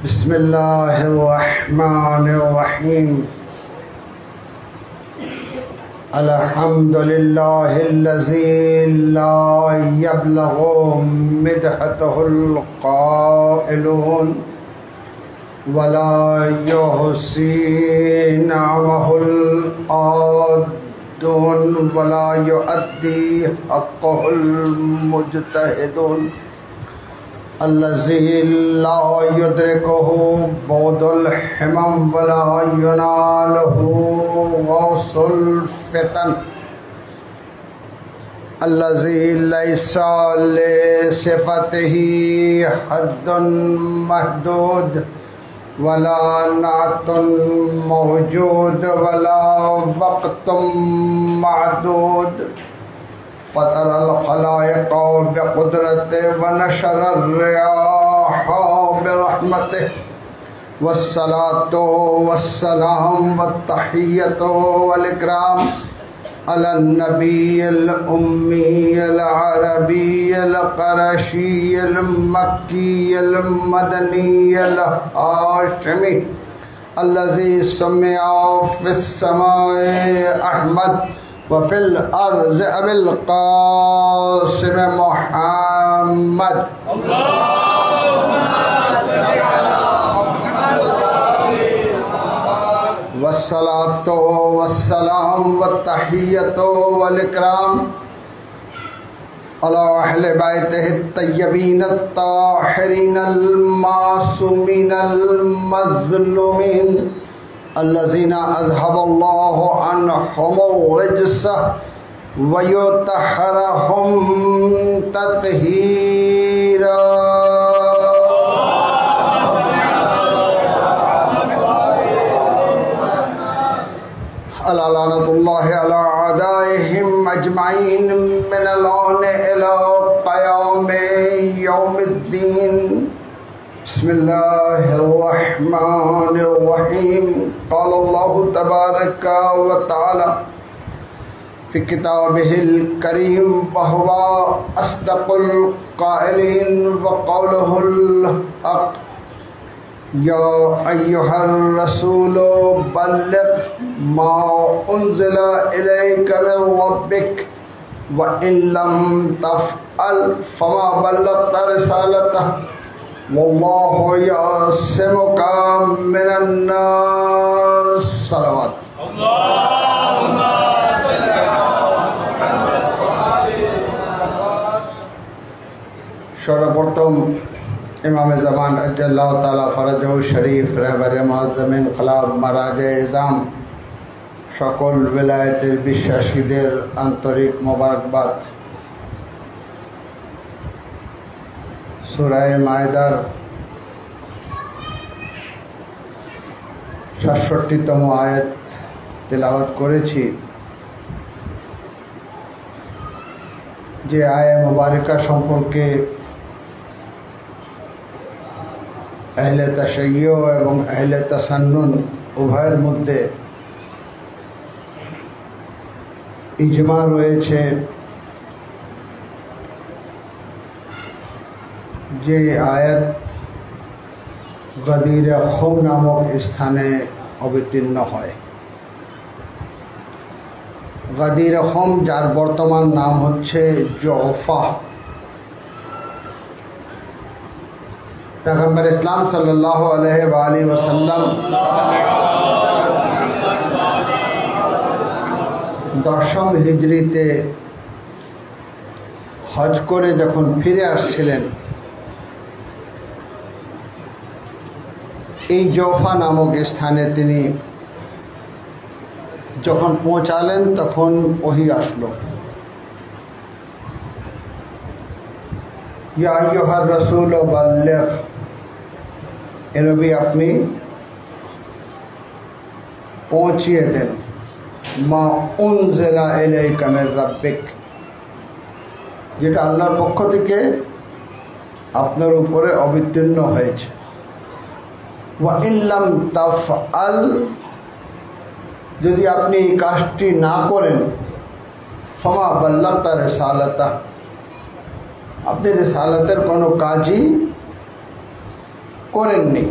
बिस्मिल्लाहिर्रहमानिर्रहीम। अल्हम्दुलिल्लाहिल्लज़ी ला यब्लगु मिदहतहुल क़ाइलून वला युहसी नअमहुल आदून वला युअद्दी हक़्क़हुल मुज्तहिदून अल्लज़ी ला युद्रिकुहु बौदुल हिमम वला युनालहु गौसुल फितन अल्लज़ी लैसा लिसिफ़तिही हद्दुन महदूद वला नातुन मौजूद वला वक़्तुम मअदूद फ़तरल ख़लाइक़ बिक़ुदरतिही व नशरर रियाह बिरहमतिही वस्सलातु वस्सलाम वत्तहिय्यतु वल इकराम अलन नबिय्यिल उम्मिय्यिल अरबिय्यिल क़ुरैशिय्यिल मक्किय्यिल मदनिय्यिल हाशिमी अल्लज़ी सुम्मिया फ़िस समाए अहमद वफ़िल अर्ज़ अबिल क़ासिम मुहम्मद। वस्सलातु वस्सलाम वत्तहिय्यतु वल इकराम अला अहले बैतिही तय्यबीन अत्ताहिरीन अल-मासूमीन अल-मज़लूमीन अल्लज़ीना अज़हबल्लाहु अन्हुमुर रिज्स व युतहहिरुहुम तत्हीरा। अला लानतुल्लाहि अला अदाइहिम अजमाइन मिनल आन इला क़यामि यौमिद्दीन। बिस्मिल्लाहिर्रहमानिर्रहीम। क़ालल्लाहु तबारका व तआला फ़ी किताबिहिल करीम व हुवा अस्दक़ुल क़ाइलीन व क़ौलुहुल हक़। या अय्युहर रसूल बल्लिग़ मा उन्ज़िला इलैका मिन रब्बिक व इन लम तफ़अल फ़मा बल्लग़्ता रिसालतह वल्लाहु यअसिमुका मिनन नास। सलावत। सर्वप्रथम इमाम ज़मान अज्जल्लाहु ताला फ़रजहु शरीफ रहबर मुअज़्ज़म इनक़लाब महाराजे इज़ाम सकल विलायतेर विश्वासीदेर आंतरिक मोबारकबाद। सूरा मायदार ৬৭তম आयत तिलावत करेছি। जे आया मुबारका सम्पर्के अहले तशय्यो एवं अहले तसन्नुन उभয়ের মধ্যে इजमा रयेছে जे आयत गदीर खुम नामक स्थाने अवतीर्ण है। गदीर खुम जार बर्तमान नाम होच्छे जुहफा। पैगम्बर इस्लाम सल्लल्लाहु अलैहि वसल्लम 10ম हिजरीते हज करे जखन फिरे आसछिलेन এই জোফা নামক স্থানে তিনি যখন পৌঁছালেন তখন ওহী আসলো, ইয়া আইয়ুহার রাসূল বাল্লিগ, এ নবী আপনি পৌঁছিয়ে দেন মা উনজিলা ইলাইকা মির রাব্বিক, যেটা আল্লাহর পক্ষ থেকে আপনার উপরে অবতীর্ণ হয়েছে। व इन लम तफ़अल, यदि अपनी काजटी ना करें फमा बल्लग़्ता रिसालता, अपनी रिसालतेर कोनो काजई करेनনি।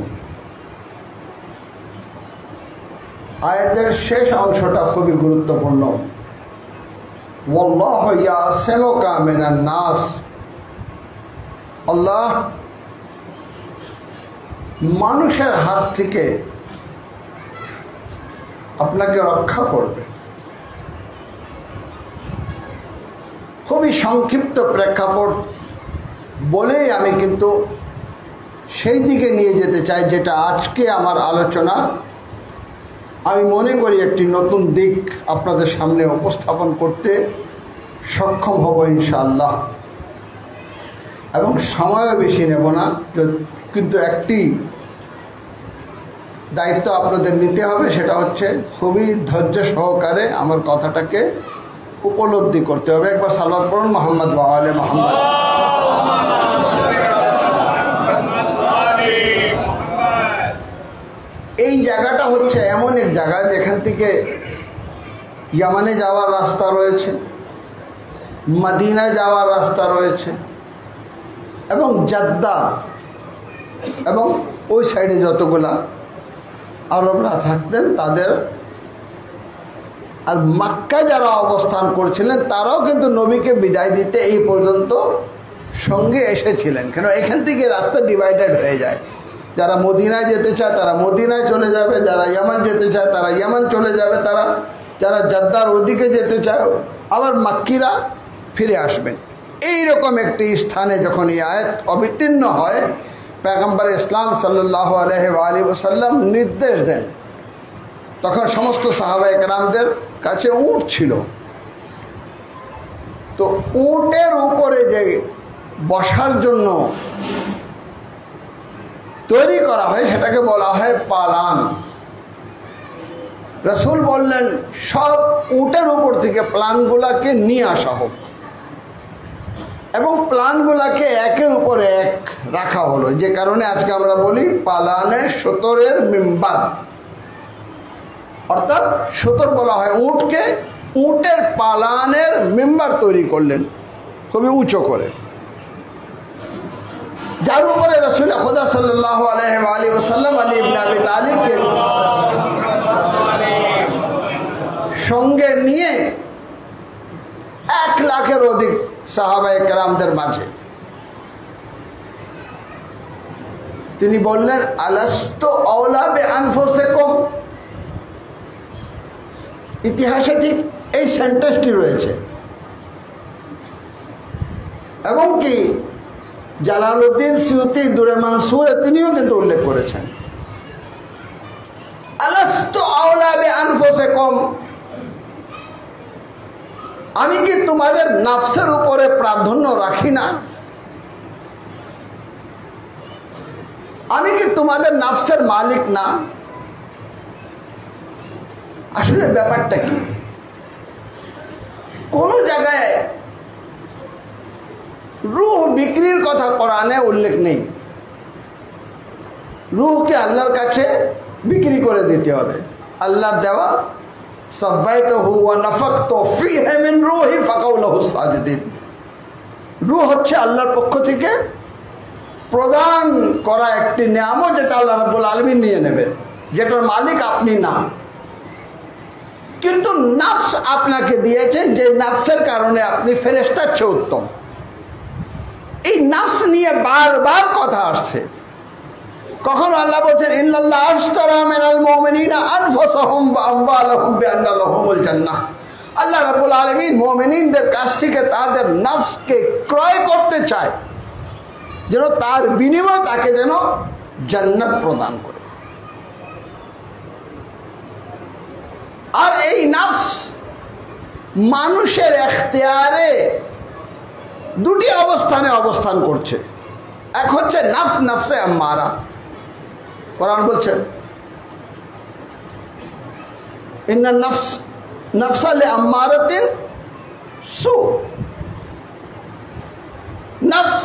আয়াতের শেষ অংশটা খুবই গুরুত্বপূর্ণ। ওয়াল্লাহু ইয়াসিমুকা মিনান নাস, আল্লাহ মানুষের হাত থেকে আপনাকে রক্ষা করবে। খুবই সংক্ষিপ্ত প্রেক্ষাপট বলেই আমি কিন্তু সেই দিকে নিয়ে যেতে চাই যেটা আজকে আমার আলোচনার আমি মনে করি একটি নতুন দিক আপনাদের সামনে উপস্থাপন করতে সক্ষম হব ইনশাআল্লাহ, এবং সময়ও বেশি নেব না। কিন্তু একটি দায়িত্ব আপনাদের নিতে হবে, সেটা হচ্ছে খুবই ধৈর্য সহকারে আমার কথাটাকে উপলব্ধি করতে হবে। একবার সালাওয়াত পড়ুন মুহাম্মদ ওয়া আলে মুহাম্মদ। এই জায়গাটা হচ্ছে এমন এক জায়গা যেখান থেকে ইয়ামানে যাওয়ার রাস্তা রয়েছে, মদিনা যাওয়ার রাস্তা রয়েছে, এবং জদ্দা এবং ওই সাইডে যতগুলা আরবরা থাকতেন তাদের, আর মক্কায় যারা অবস্থান করছিলেন তারাও কিন্তু নবীকে বিদায় দিতে এই পর্যন্ত সঙ্গে এসেছিলেন। কেন এখান থেকে রাস্তা ডিভাইডেড হয়ে যায়। যারা মদিনায় যেতে চায় তারা মদিনায় চলে যাবে, যারা ইয়ামান যেতে চায় তারা ইয়ামান চলে যাবে, যারা জদ্দার ওদিকে যেতে চায় আবার মক্কিরা ফিরে আসবেন। এই রকম একটি স্থানে যখন এই আয়াত অবতীর্ণ হয়, পয়গম্বর ইসলাম সাল্লাল্লাহু আলাইহি ওয়া আলিহি ওয়াসাল্লাম নির্দেশ দেন। তখন সমস্ত সাহাবায়ে কেরামদের কাছে উট ছিল, তো উটের উপরে যে বসার জন্য তৈরি করা হয় সেটাকে বলা হয় পালান। রাসূল বললেন সব উটের উপর থেকে প্লানগুলাকে নিয়ে আসা হোক, এবং প্লানগুলাকে একের উপরে এক রাখা হলো, যে কারণে আজকে আমরা বলি পালানে সতরের মিম্বার, অর্থাৎ সতর বলা হয় উটকে। উটের পালানের মিম্বার তৈরি করলেন খুবই উঁচু করে, যার উপরে রাসূল খুদা সাল্লাল্লাহু আলাইহি ওয়া আলিহি ওয়াসাল্লাম আলী ইবনে আবি তালিবকে সঙ্গে নিয়ে 1 লাখের অধিক সাহাবায়ে কেরামদের মাঝে তিনি বললেন, আলাস্তু আওলা বিআনফুসিকুম। ইতিহাসে ঠিক এই সেন্টেন্সটি রয়েছে, এবং কি জালালউদ্দিন সিউতি দুরে মানসুরে তিনিও কিন্তু উল্লেখ করেছেন, আলাস্তু আওলা বিআনফুসিকুম, আমি কি তোমাদের নফসের উপরে প্রাধান্য রাখি না? আমি কি তোমাদের নফসের মালিক না? আসলে ব্যাপারটা কি? কোন জায়গায় রূহ বিক্রির কথা কোরআনে উল্লেখ নেই। রূহকে আল্লাহর কাছে বিক্রি করে দিতে হবে। আল্লাহর দেওয়া সাব্বাইতুহু ওয়া নাফাকতু ফীহি মিন রূহি ফাকাউ লাহু সাজিদিন। রূহ হচ্ছে আল্লাহর পক্ষ থেকে প্রদান করা একটি নিয়ামত, যেটা আল্লাহ রাব্বুল আলামিন নিয়ে নেবেন, যেটার মালিক আপনি না। কিন্তু নফস আপনাকে দিয়েছেন, যে নফসের কারণে আপনি ফেরেশতার চেয়ে উত্তম। এই নফস নিয়ে বারবার কথা আসছে। কখনো আল্লাহ বলছেন ইন্নাল্লাহ আশতারা মিনাল মুমিনিনা আনফুসাহুম ওয়া আমওয়ালাহুম বিআন্না লাহুমুল জান্নাহ। আল্লাহ রাব্বুল আলামিন মুমিনদের কাছ থেকে তাদের নফসকে ক্রয় করতে চায়, যেন তার বিনিময়ে তাকে যেন জান্নাত প্রদান করে। আর এই নফস মানুষের এখতিয়ারে দুটি অবস্থানে অবস্থান করছে। এক হচ্ছে নফস, নফসে আম্মারা। কোরআন বলছে ইন্না নফস নফসা লিআম্মারাতিন সু। নফস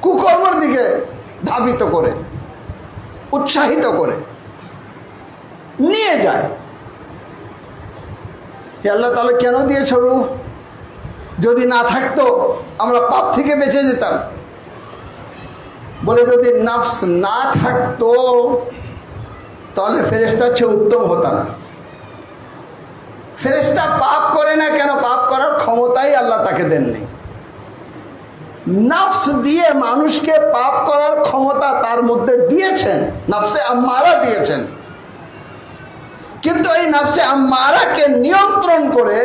কুকর্মের দিকে ধাবিত করে, উৎসাহিত করে নিয়ে যায়। আল্লাহ তাআলা কেন দিয়েছ রূহ? যদি না থাকতো আমরা পাপ থেকে বেঁচে যেতাম। বলে যদি নফস না থাকতো তাহলে ফেরেশতার চেয়ে উত্তম হতো না। ফেরেশতা পাপ করে না কেন? পাপ করার ক্ষমতাই আল্লাহ তাকে দেননি। নফস দিয়ে মানুষকে পাপ করার ক্ষমতা তার মধ্যে দিয়েছেন, নফসে আম্মারা দিয়েছেন, কিন্তু এই নফসে আম্মারাকে নিয়ন্ত্রণ করে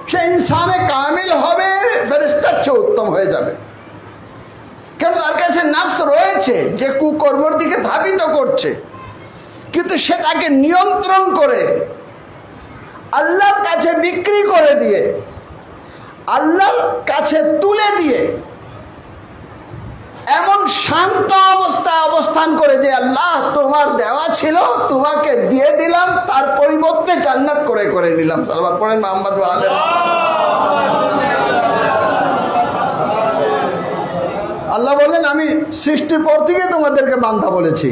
সে ইনসানে কামিল হবে, ফেরেশতার চেয়ে উত্তম হয়ে যাবে। কেন? তার কাছে নফস রয়েছে যে কুকর্মের দিকে ধাবিত করছে, কিন্তু সে তাকে নিয়ন্ত্রণ করে আল্লাহর কাছে বিক্রি করে দিয়ে, আল্লাহর কাছে তুলে দিয়ে এমন শান্ত অবস্থায় অবস্থান করে যে আল্লাহ তোমার দেওয়া ছিল, তোমাকে দিয়ে দিলাম, তার পরিবর্তে জান্নাত করে করে নিলাম। সালাওয়াত পড়েন মুহাম্মদ ওয়া আলে আল্লাহ বলেন, আমি সৃষ্টির পর থেকে তোমাদেরকে বান্দা বলেছি,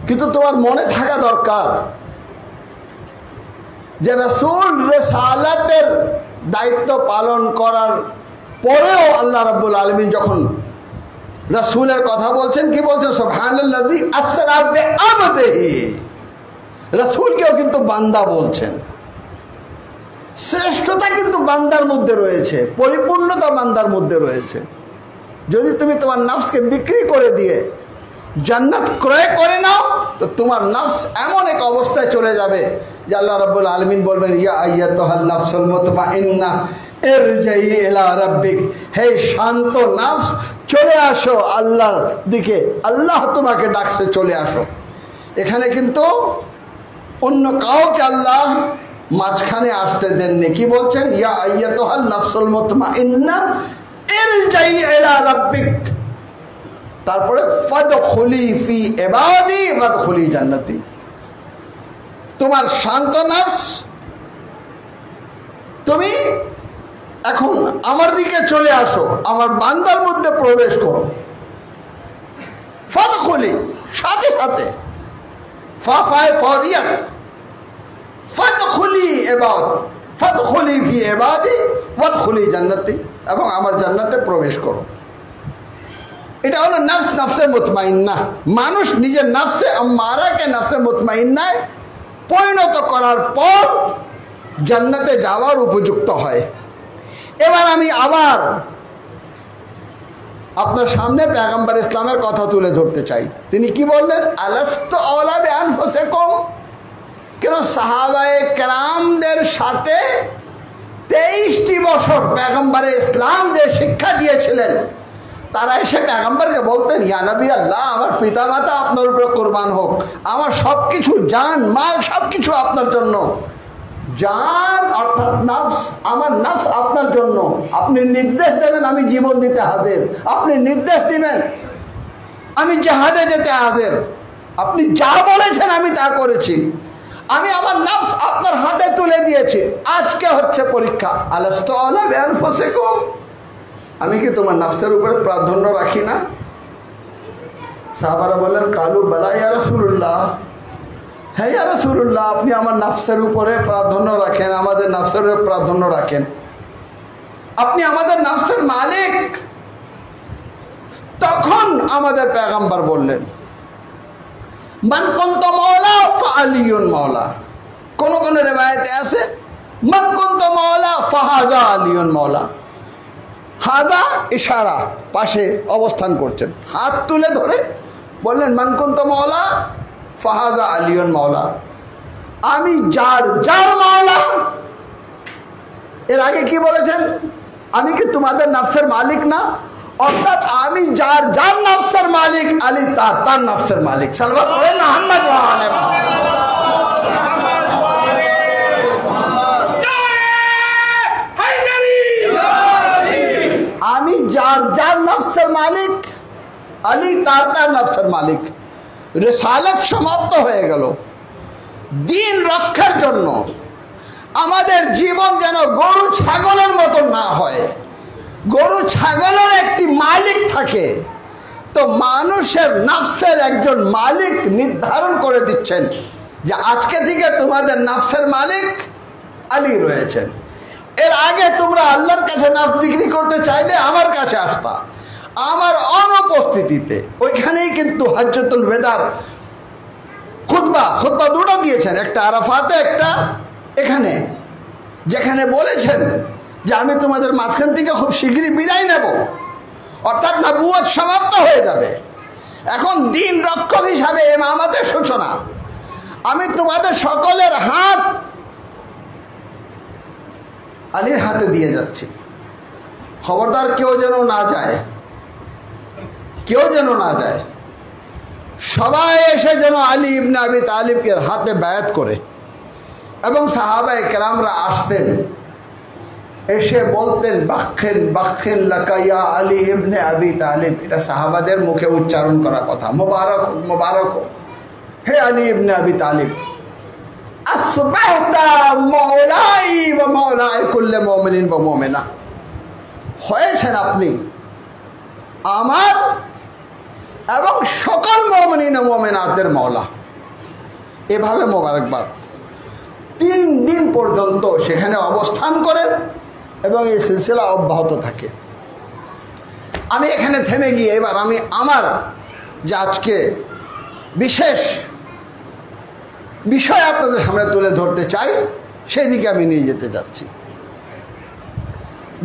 কিন্তু তোমার মনে থাকা দরকার যে রাসূল রিসালাতের দায়িত্ব পালন করার পরেও আল্লাহ রাব্বুল আলামিন যখন রাসূলের কথা বলছেন, কি বলছেন? সুবহানাল্লাযী আসরা বিআবদিহি। রাসূলকেও কিন্তু বান্দা বলছেন। শ্রেষ্ঠতা কিন্তু বান্দার মধ্যে রয়েছে, পরিপূর্ণতা বান্দার মধ্যে রয়েছে। যদি তুমি তোমার নফসকে বিক্রি করে দিয়ে জান্নাত ক্রয় করে নাও, তো তোমার নফস এমন এক অবস্থায় চলে যাবে যে আল্লাহ রাব্বুল আলামিন বলবেন, ইয়া আইয়াতুহান নাফসুল মুতমাইন্না ইরজিই ইলা রাব্বিক। হে শান্ত নফস, চলে আসো আল্লাহর দিকে, আল্লাহ তোমাকে ডাকছে, চলে আসো। এখানে কিন্তু অন্য কাউকে আল্লাহ মাঝখানে আসতে দেননি। কি বলছেন? ইয়া আইয়াতুহান নাফসুল মুতমাইন্না ইরজিই ইলা রাব্বিক, তারপরে ফাদখুলি ফি ইবাদি ওয়াদখুলি জান্নাতি। তোমার শান্ত নফস, তুমি এখন আমার দিকে চলে আসো, আমার বান্দার মধ্যে প্রবেশ করো। ফাদখুলি, সাথে সাথে ফাফায় ফরিয়াত, ফাদখুলি ইবাদ, ফাদখুলি ফি ইবাদি ওয়াদখুলি জান্নাতি, এবং আমার জান্নাতে প্রবেশ করো। এটা হলো নফস, নফসে মুতমাইন্না। মানুষ নিজের নফসে আম্মারাকে নফসে মুতমাইন্নায় পরিণত করার পর জান্নাতে যাওয়ার উপযুক্ত হয়। এবার আমি আবার আপনার সামনে পয়গম্বর ইসলামের কথা তুলে ধরতে চাই। তিনি কি বললেন? আলাস্তু আওলা বিআনফুসিকুম। কেন সাহাবায়ে কেরামদের সাথে 23টি বছর পয়গম্বর ইসলাম যে শিক্ষা দিয়েছিলেন, তারা এসে পয়গম্বরকে বলতেন, ইয়া নবী আল্লাহ, আমার পিতামাতা আপনার উপরে কোরবান হোক, আমার সব কিছু, জান মাল সব কিছু আপনার জন্য। জান অর্থাৎ নফস, আমার নফস আপনার জন্য। আপনি নির্দেশ দেবেন, আমি জীবন দিতে হাজির। আপনি নির্দেশ দিবেন, আমি জিহাদে যেতে হাজির। আপনি যা বলেছেন আমি তা করেছি। আমি আমার নফস আপনার হাতে তুলে দিয়েছি। আজকে হচ্ছে পরীক্ষা। আলাস্তু আওলা বিআনফুসিকুম। আমি কি তোমার নফসের উপরে প্রাধান্য রাখি না? সাহাবারা বললেন, কালু বালা ইয়া রাসূলুল্লাহ। হ্যাঁ ইয়া রাসূলুল্লাহ, আপনি আমার নফসের উপরে প্রাধান্য রাখেন, আমাদের নফসের উপরে প্রাধান্য রাখেন। আপনি আমাদের নফসের মালিক। তখন আমাদের পয়গম্বর বললেন, মান কুনতু মাওলা ফাআলিয়ুন মাওলা। কোন কোন রিওয়ায়াতে আছে মান কুনতু মাওলা ফাহাজা আলিয়ুন মাওলা। হাজা ইশারা, পাশে অবস্থান করছেন, হাত তুলে ধরে বললেন, মান কুনতু মাওলা ফাহাজা আলিয়ুন মাওলা। আমি যার যার মাওলা। এর আগে কি বলেছেন? আমি কি তোমাদের নফসের মালিক না? অর্থাৎ আমি যার যার নফসের মালিক, আলী তার তার নফসের মালিক। সাল্লাল্লাহু আলাইহি মুহাম্মদ ওয়া আলে আমি যার যার নফসের মালিক, আলী তার তার নফসের মালিক। রিসালাত সমাপ্ত হয়ে গেল। দিন রক্ষার জন্য আমাদের জীবন যেন গরু ছাগলের মতো না হয়। গরু ছাগলের একটি মালিক থাকে, তো মানুষের নফসের একজন মালিক নির্ধারণ করে দিচ্ছেন যে আজকে থেকে তোমাদের নফসের মালিক আলী রয়েছেন। এর আগে তোমরা আল্লাহর কাছে নফস বিক্রি করতে চাইলে আমার কাছে আসতা, আমার অনুপস্থিতিতে ওইখানেই কিন্তু হজ্জতুল বেদার খুতবা দুটো দিয়েছেন, একটা আরাফাতে, একটা এখানে, যেখানে বলেছেন যে আমি তোমাদের মাঝখান থেকে খুব শীঘ্রই বিদায় নেব, অর্থাৎ নবুয়ত সমাপ্ত হয়ে যাবে। এখন দিন রক্ষক হিসাবে ইমামতের সূচনা, আমি তোমাদের সকলের হাত আলীর হাতে দিয়ে যাচ্ছি। খবরদার কেউ যেন না যায়, কেউ যেন না যায়। সবাই এসে যেন আলী ইবনে আবি তালিবকে হাতে বায়াত করে, এবং সাহাবায়ে কেরামরা আসতেন, এসে বলতেন বাক্ষেন বাক্ষেন লাকা ইয়া আলী ইবনে আবি তালিব। এটা সাহাবাদের মুখে উচ্চারণ করা কথা, মোবারক মোবারক হে আলী ইবনে আবি তালিব, আসবাহতা মাওলাই ওয়া মাওলাই কুল্লি মুমিনিন ওয়া মুমিনা, হয়েছেন আপনি আমার এবং সকল মুমিনিন ও মুমিনাতের মওলা। এভাবে মোবারকবাদ 3 দিন পর্যন্ত সেখানে অবস্থান করেন এবং এই সিলসিলা অব্যাহত থাকে। আমি এখানে থেমে গিয়ে এবার আমি আমার যে আজকে বিশেষ বিষয় আপনাদের সামনে তুলে ধরতে চাই, সেই দিকে আমি নিয়ে যেতে যাচ্ছি।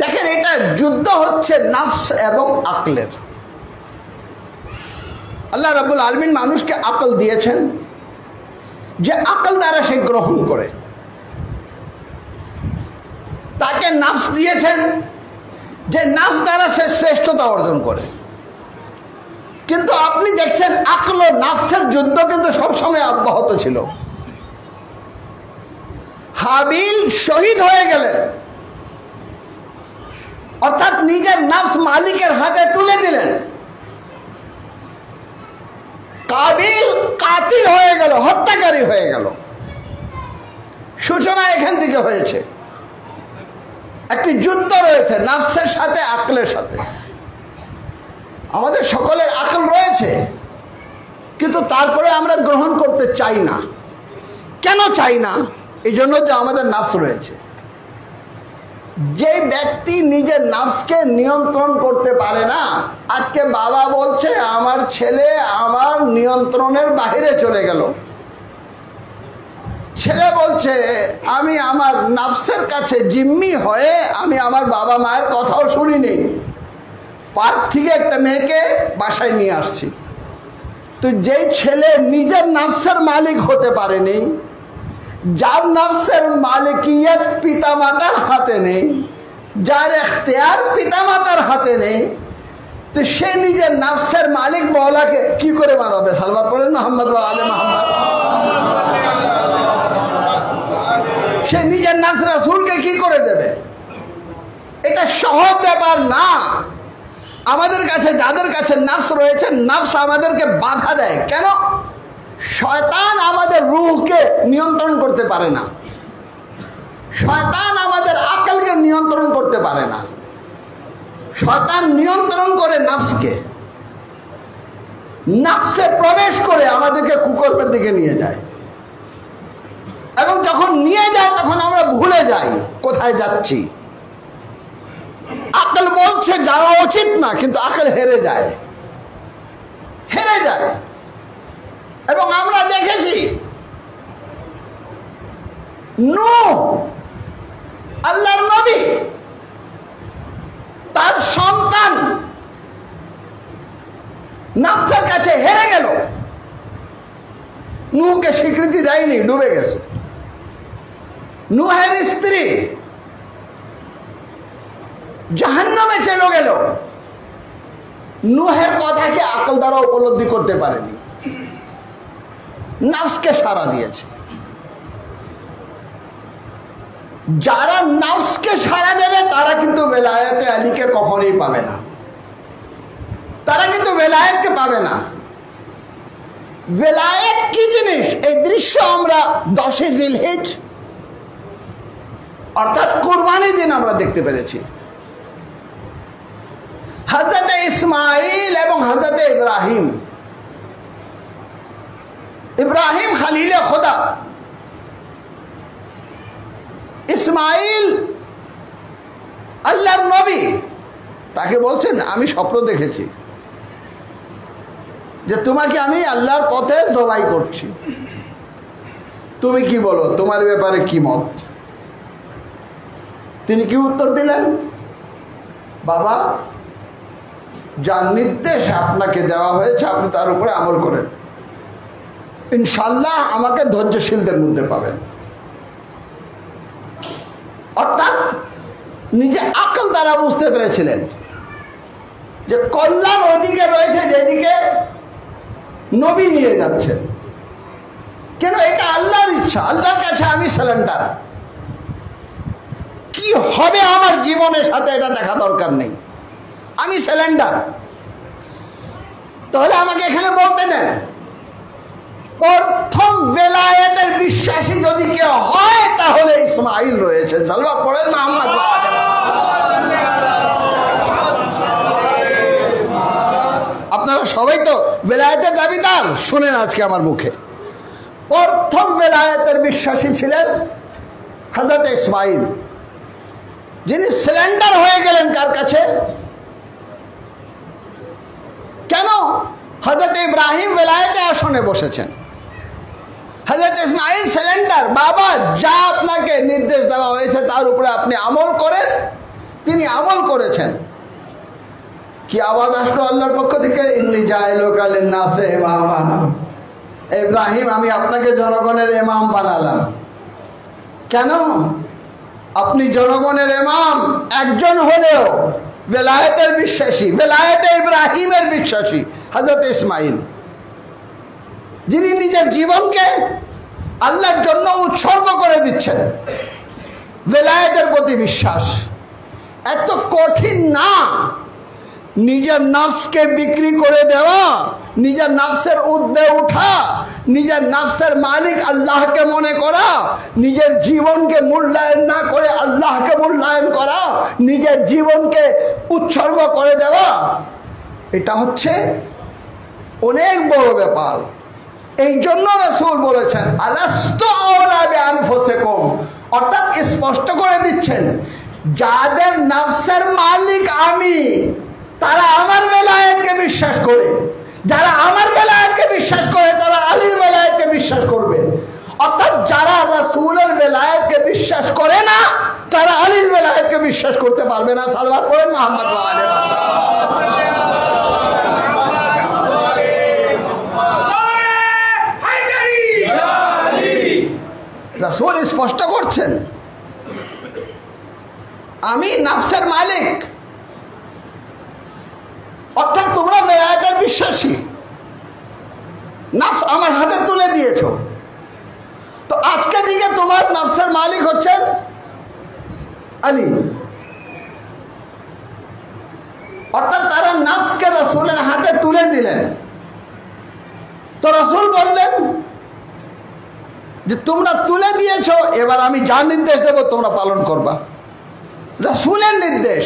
দেখেন, এটা যুদ্ধ হচ্ছে নফস এবং আকলের। আল্লাহ রাব্বুল আলামিন মানুষকে আকল দিয়েছেন, যে আকল দ্বারা সে গ্রহণ করে। তাকে নফস দিয়েছেন, যে নফস দ্বারা সে শ্রেষ্ঠতা অর্জন করে। কিন্তু আপনি দেখছেন আকল ও নফসের যুদ্ধ কিন্তু সবসময় অব্যাহত ছিল। হাবিল শহীদ হয়ে গেলেন, অর্থাৎ নিজের নফস মালিকের হাতে তুলে দিলেন। কাবিল কাতিল হয়ে গেল, হত্যাকারী হয়ে গেল। সূচনা এখান থেকে হয়েছে। একটি যুদ্ধ রয়েছে নফসের সাথে, আকলের সাথে। আমাদের সকলের আকল রয়েছে, কিন্তু তারপরে আমরা গ্রহণ করতে চাই না। কেন চাই না? এই জন্য যে আমাদের নফস রয়েছে। যে ব্যক্তি নিজের নফসকে নিয়ন্ত্রণ করতে পারে না, আজকে বাবা বলছে আমার ছেলে আমার নিয়ন্ত্রণের বাইরে চলে গেল, ছেলে বলছে আমি আমার নফসের কাছে জিম্মি হয়ে আমি আমার বাবা মায়ের কথাও শুনিনি, পার্ক থেকে একটা মেয়েকে বাসায় নিয়ে আসছি। তো যেই ছেলে নিজের নফসের মালিক হতে পারেনি, যার নফসের মালিকিয়ত পিতামাতার হাতে নেই, যার এখতিয়ার পিতামাতার হাতে নেই, তো সে নিজের নফসের মালিক মওলাকে কি করে মানাবে? সালবার পড়েন মুহাম্মদ ওয়া আলে মুহাম্মদ। সে নিজের নফস রাসূলকে কি করে দেবে? এটা সহজ ব্যাপার না। আমাদের কাছে যাদের কাছে নফস রয়েছে, নফস আমাদেরকে বাধা দেয়। কেন? শয়তান আমাদের রূহকে নিয়ন্ত্রণ করতে পারে না, শয়তান আমাদের আকলকে নিয়ন্ত্রণ করতে পারে না। শয়তান নিয়ন্ত্রণ করে নফসকে, নফসে প্রবেশ করে আমাদেরকে কুকর্মের দিকে নিয়ে যায়, এবং যখন নিয়ে যায় তখন আমরা ভুলে যাই কোথায় যাচ্ছি। আকল বলছে যাওয়া উচিত না, কিন্তু আকল হেরে যায়, হেরে যায়। এবং আমরা দেখেছি নূহ আল্লাহর নবী, তার সন্তান নফসের কাছে হেরে গেল, নূহকে স্বীকৃতি দেয়নি, ডুবে গেছে। নূহের স্ত্রী জাহান্নামে চলে গেল, নূহের কথাকে আকল দ্বারা উপলব্ধি করতে পারেনি, নফসকে সাড়া দিয়েছে। যারা নফসকে সাড়া দেবে তারা কিন্তু বেলায়েতে আলীকে কখনোই পাবে না, তারা কিন্তু বেলায়েতকে পাবে না। বেলায়েত কি জিনিস? এই দৃশ্য আমরা 10 জিলহিজ অর্থাৎ কুরবানির দিন আমরা দেখতে পেরেছি। হযরত ইসমাইল এবং হযরত ইব্রাহিম, ইব্রাহিম খলিলে খোদা, ইসমাইল আল্লাহর নবী, তাকে বলছেন আমি স্বপ্ন দেখেছি যে তোমাকে আমি আল্লাহর পথে জবাই করছি, তুমি কি বলো, তোমার ব্যাপারে কি মত? তিনি কি উত্তর দিলেন? বাবা, যার নির্দেশ আপনাকে দেওয়া হয়েছে আপনি তার উপরে আমল করেন, ইনশাল্লাহ আমাকে ধৈর্যশীলদের মধ্যে পাবেন। অর্থাৎ নিজে আকল দ্বারা বুঝতে পেরেছিলেন যে কল্যাণ ওইদিকে রয়েছে যেদিকে নবী নিয়ে যাচ্ছেন। কেন? এটা আল্লাহর ইচ্ছা, আল্লাহর কাছে আমি সিলিন্ডার। কি হবে আমার জীবনের সাথে এটা দেখা দরকার নেই, আমি সিলিন্ডার। তাহলে আমাকে এখানে বলতে দেন, প্রথম বেলায়েতের বিশ্বাসী যদি কেউ হয় তাহলে ইসমাইল রয়েছে। সালওয়াত পড়েন মুহাম্মদ। আপনারা সবাই তো বেলায়েতের দাবিদার, শুনেন আজকে আমার মুখে। প্রথম বেলায়েতের বিশ্বাসী ছিলেন হযরত ইসমাইল, যিনি সিলিন্ডার হয়ে গেলেন কার কাছে? কেন? হযরত ইব্রাহিম বেলায়েতে আসনে বসেছেন, হযরত ইসমাইল সিলিন্ডার। বাবা, যা আপনাকে নির্দেশ দেওয়া হয়েছে তার উপরে আপনি আমল করেন। তিনি আমল করেছেন। কি আওয়াজ আসলো আল্লাহর পক্ষ থেকে? ইন্নী জাইলুকা লিন-নাসি ইমামা। ইব্রাহিম, আমি আপনাকে জনগণের ইমাম বানালাম। কেন? আপনি জনগণের ইমাম একজন হলেও বেলায়েতের বিশ্বাসী, বেলায়েতে ইব্রাহিমের বিশ্বাসী হযরত ইসমাইল, যিনি নিজের জীবনকে আল্লাহর জন্য উৎসর্গ করে দিচ্ছেন। বেলায়েতের প্রতি বিশ্বাস এত কঠিন না। নিজের নফসকে বিক্রি করে দেওয়া, নিজের নফসের ঊর্ধ্বে ওঠা, নিজের নফসের মালিক আল্লাহকে মনে করা, নিজের জীবনকে মূল্যায়ন না করে আল্লাহকে মূল্যায়ন করা, নিজের জীবনকে উৎসর্গ করে দেওয়া, এটা হচ্ছে অনেক বড় ব্যাপার। এই জন্য রাসূল বলেছেন আলাস্তু আওলা বিআনফুসিকুম, অর্থাৎ স্পষ্ট করে দিচ্ছেন যাদের নফসের মালিক আমি, তারা আমার বেলায়েতকে বিশ্বাস করে। যারা আমার বেলায়েতকে বিশ্বাস করে তারা আলীর বেলায়েতকে বিশ্বাস করবে। অর্থাৎ যারা রাসূলের বেলায়েতকে বিশ্বাস করে না তারা আলীর বেলায়েতকে বিশ্বাস করতে পারবে না। সালওয়াত পড়েন মুহাম্মদ ওয়া আলি মুহাম্মদ। রাসূল স্পষ্ট করছেন আমি নফসের মালিক, অর্থাৎ তোমরা বেলায়েতের বিশ্বাসী, নফস আমার হাতে তুলে দিয়েছো। তো আজকে দিকে তোমার নফসের মালিক হচ্ছেন আলী। অর্থাৎ তারা নফসকে রাসূলের হাতে তুলে দিলেন। তো রাসূল বললেন যে তোমরা তুলে দিয়েছো, এবার আমি যা নির্দেশ দেব তোমরা পালন করবা। রাসূলের নির্দেশ,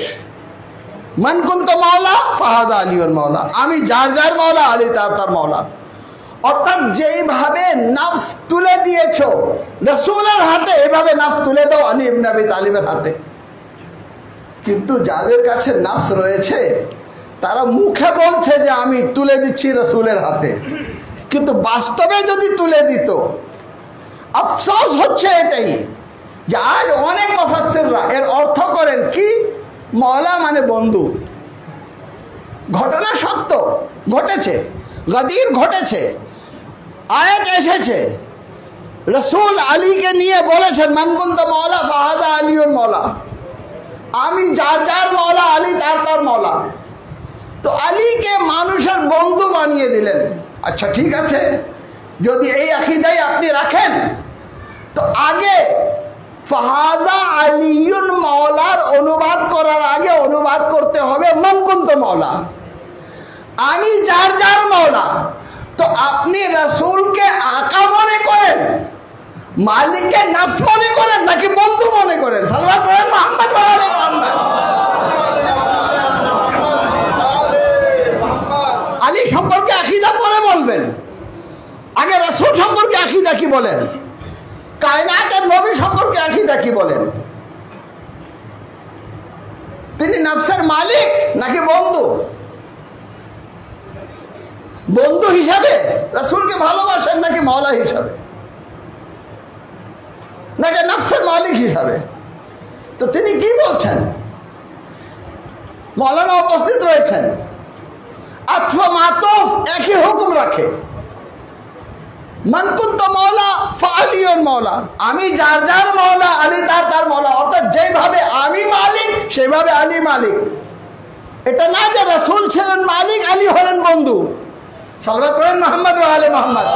মান কুনতু মাওলা ফাহাদা আলিউল মাওলা, আমি যার যার মাওলা আলী তার তার মাওলা। অর্থাৎ যেইভাবে নফস তুলে দিয়েছো রাসূলের হাতে, এভাবে নফস তুলে দাও আলী ইবনে আবি তালিবের হাতে। কিন্তু যাদের কাছে নফস রয়েছে তারা মুখে বলছে যে আমি তুলে দিচ্ছি রাসূলের হাতে, কিন্তু বাস্তবে যদি তুলে দিত, আফসোস হচ্ছে এটাই যে আজ অনেক মুফাসসিররা এর অর্থ করেন কি মাওলা মানে বন্ধু। ঘটনা সত্য, ঘটেছে, গদির ঘটেছে, আয়াত এসেছে। রাসূল আলীকে নিয়ে বলেছেন মান কুনতু মাওলা ফাহাদা আলিউল মাওলা, আমি যার যার মাওলা আলী তার তার মাওলা। তো আলীকে মানুষের বন্ধু বানিয়ে দিলেন। আচ্ছা ঠিক আছে, যদি এই আকীদাই আপনি রাখেন তো আগে ফাহাদা আলিউল মাওলার অনুবাদ করার আগে অনুবাদ করতে হবে মান কুনতু মাওলা, আমি যার যার মাওলা। তো আপনি রাসূলকে আকা মনে করেন, মালিককে নফস মনে করেন, নাকি বন্ধু মনে করেন? সাল্লাল্লাহু আলাইহি মুহাম্মদ ওয়া আলি মুহাম্মদ। আলী সম্পর্কে আকীদা পরে বলবেন, আগে রাসূল সম্পর্কে আকীদা কি বলেন, কায়নাতের নবী সম্পর্কে আকীদা কি বলেন। তিনি নফসের মালিক নাকি বন্ধু? বন্ধু হিসাবে রাসূলকে ভালোবাসেন নাকি মওলা হিসাবে, নাকি নফসের মালিক হিসাবে? তো তিনি কি বলছেন? মৌলানা উপস্থিত রয়েছেন, আতফ মাতফ একই হুকুম রাখে। মান কুনতু মাওলা ফাআলিয়ুন মাওলা, আমি যার যার মাওলা, আলী তার তার মাওলা। অর্থাৎ যেভাবে আমি মালিক সেভাবে আলী মালিক। এটা না যে রাসূল ছিলেন মালিক, আলী হলেন বন্ধু। সাল্লাল্লাহু করেন মুহাম্মদ ওয়া আলে মুহাম্মদ।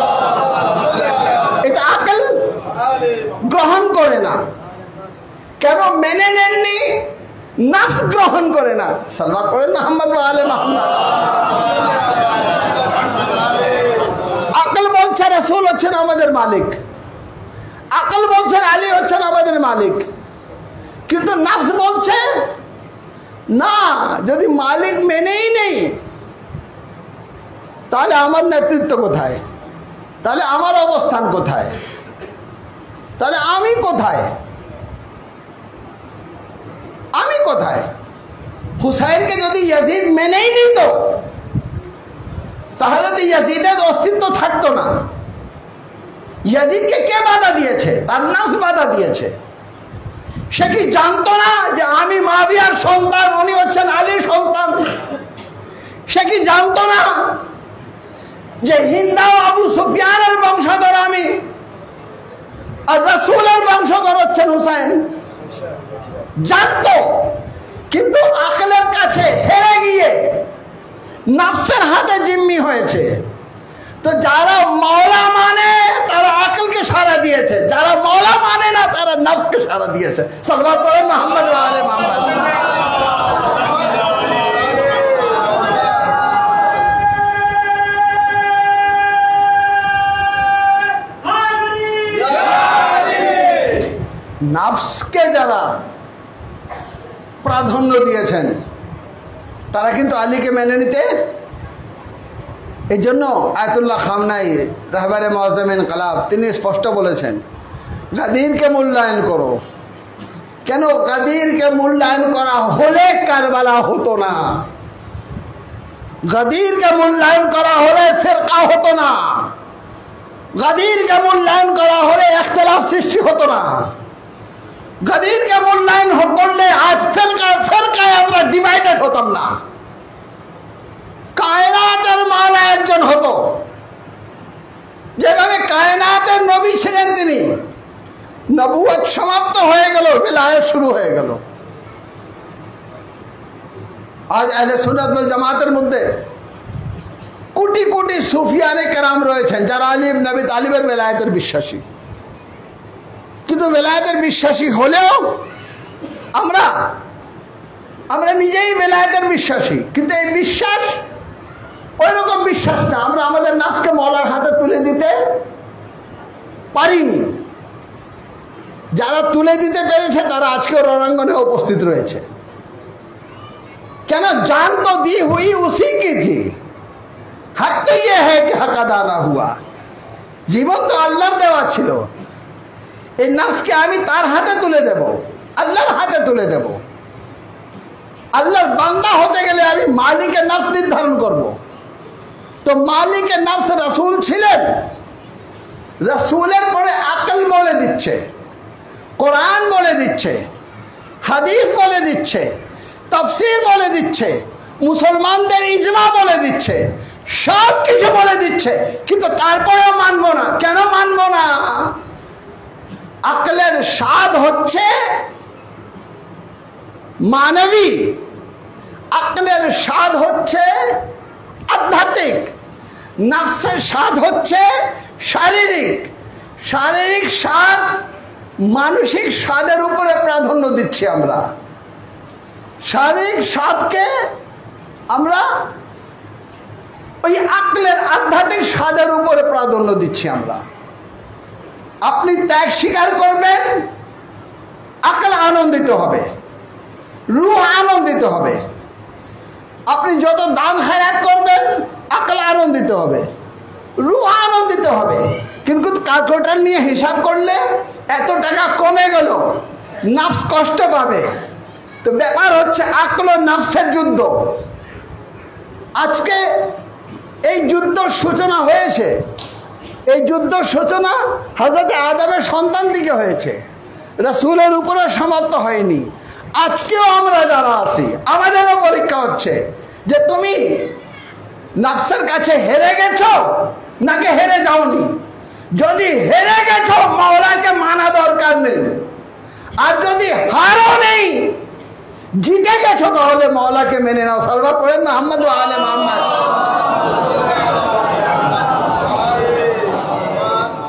এটা আকল গ্রহণ করে না। কেন মেনে নেননি? নফস গ্রহণ করে না। সাল্লাল্লাহু করেন মুহাম্মদ ওয়া আলে মুহাম্মদ। আকল বলছে রাসূল হচ্ছেন আমাদের মালিক, আকল বলছেন আলী হচ্ছেন আমাদের মালিক, কিন্তু নফস বলছে না, যদি মালিক মেনেই নেই তাহলে আমার নেতৃত্ব কোথায়, তাহলে আমার অবস্থান কোথায়, তাহলে আমি কোথায়, আমি কোথায়? হুসাইনকে যদি ইয়াজিদ মেনেই নিত তাহলে তো ইয়াজিদের অস্তিত্ব থাকতো না। ইয়াজিদকে কে বাধা দিয়েছে? তার নফস বাধা দিয়েছে। সে কি জানতো না যে আমি মুআবিয়ার সন্তান, উনি হচ্ছেন আলীর সন্তান? সে কি জানতো না যে হিন্দা ও আবু সুফিয়ানের বংশধর আমি, আর রাসূলের বংশধর হচ্ছেন হুসাইন? জানতো, কিন্তু আকলের কাছে হেরে গিয়ে নফসের হাতে জিম্মি হয়েছে। তো যারা মাওলা মানে তারা আকলকে সাড়া দিয়েছে, যারা মাওলা মানে না তারা নফসকে সাড়া দিয়েছে। সাল্লাল্লাহু করেন মুহাম্মদ ওয়া আলে মুহাম্মদ। নফসকে যারা প্রাধান্য দিয়েছেন তারা কিন্তু আলীকে মেনে নিতে, এই জন্য আয়াতুল্লাহ খামনাই রাহবারে মুআজ্জাম ইনকিলাব তিনি স্পষ্ট বলেছেন, গাদিরকে মূল্যায়ন করো। কেন? গাদিরকে মূল্যায়ন করা হলে কারবালা হতো না, গাদিরকে মূল্যায়ন করা হলে ফিরকা হতো না, গাদিরকে মূল্যায়ন করা হলে ইখতিলাফ সৃষ্টি হতো না, গাদিরকে মূল্যায়ন করলে আজ ফিরকায় আমরা ডিভাইডেড হতাম না। কায়নাতের মাওলা একজন হতো, যেভাবে কায়নাতের নবী ছিলেন তিনি, নবুয়ত সমাপ্ত হয়ে গেল, বিলায়ত শুরু হয়ে গেল। আজ আহলে সুন্নাত ওয়াল জামাতের মধ্যে কোটি কোটি সুফিয়ানে কেরাম রয়েছেন যারা আলী ইবনে আবি তালিবের বেলায়েতের বিশ্বাসী, কিন্তু বেলায়েতের বিশ্বাসী হলেও আমরা নিজেই বেলায়েতের বিশ্বাসী, কিন্তু এই বিশ্বাস ওই রকম বিশ্বাস না। আমরা আমাদের নফসকে মওলার হাতে তুলে দিতে পারিনি। যারা তুলে দিতে পেরেছে তারা আজকে রণাঙ্গনে উপস্থিত রয়েছে। কেন? জান তো दी हुई उसी की थी, हक तो ये है कि हक अदा ना हुआ। জীবন তো আল্লাহর দেওয়া ছিল, এই নফসকে আমি তার হাতে তুলে দেব, আল্লাহর হাতে তুলে দেব। আল্লাহর বান্দা হতে গেলে আমি মালিকের নফস নির্ধারণ করব। তো মালিকের নফস রাসূল ছিলেন, রাসূলের পরে আকল বলে দিচ্ছে, কোরআন বলে দিচ্ছে, হাদিস বলে দিচ্ছে, তাফসীর বলে দিচ্ছে, মুসলমানদের ইজমা বলে দিচ্ছে, সব কিছু বলে দিচ্ছে, কিন্তু তারপরেও মানবো না। কেন মানবো না? আকলের স্বাদ হচ্ছে মানবী, আকলের স্বাদ হচ্ছে আধ্যাত্মিক, নফসের স্বাদ হচ্ছে শারীরিক। শারীরিক স্বাদ মানসিক স্বাদের উপরে প্রাধান্য দিচ্ছি আমরা। শারীরিক স্বাদকে আমরা ওই আকলের আধ্যাত্মিক স্বাদের উপরে প্রাধান্য দিচ্ছি আমরা। আপনি ত্যাগ স্বীকার করবেন, আকল আনন্দিত হবে, রূহ আনন্দিত হবে। আপনি যত দান খায়রাত করবেন আকল আনন্দিত হবে, রূহ আনন্দিত হবে। কিন্তু ক্যালকুলেটর নিয়ে হিসাব করলে এত টাকা কমে গেল, নফস কষ্ট পাবে। তো ব্যাপার হচ্ছে আকল ও নফসের যুদ্ধ। আজকে এই যুদ্ধের সূচনা হয়েছে, এই যুদ্ধের সূচনা হযরত আদমের সন্তান থেকে হয়েছে, রাসূলের উপরে সমাপ্ত হয়নি। আজকেও আমরা যারা আছি আমাদেরও পরীক্ষা হচ্ছে যে তুমি নফসের কাছে হেরে গেছো নাকি হেরে যাওনি। যদি হেরে গেছো মাওলাকে মানা দরকার নেই, আর যদি হারো নেই জিতে গেছো তাহলে মাওলাকে মেনে নাও। সালওয়াত পড়েন মুহাম্মদ ওয়া আলে মুহাম্মদ।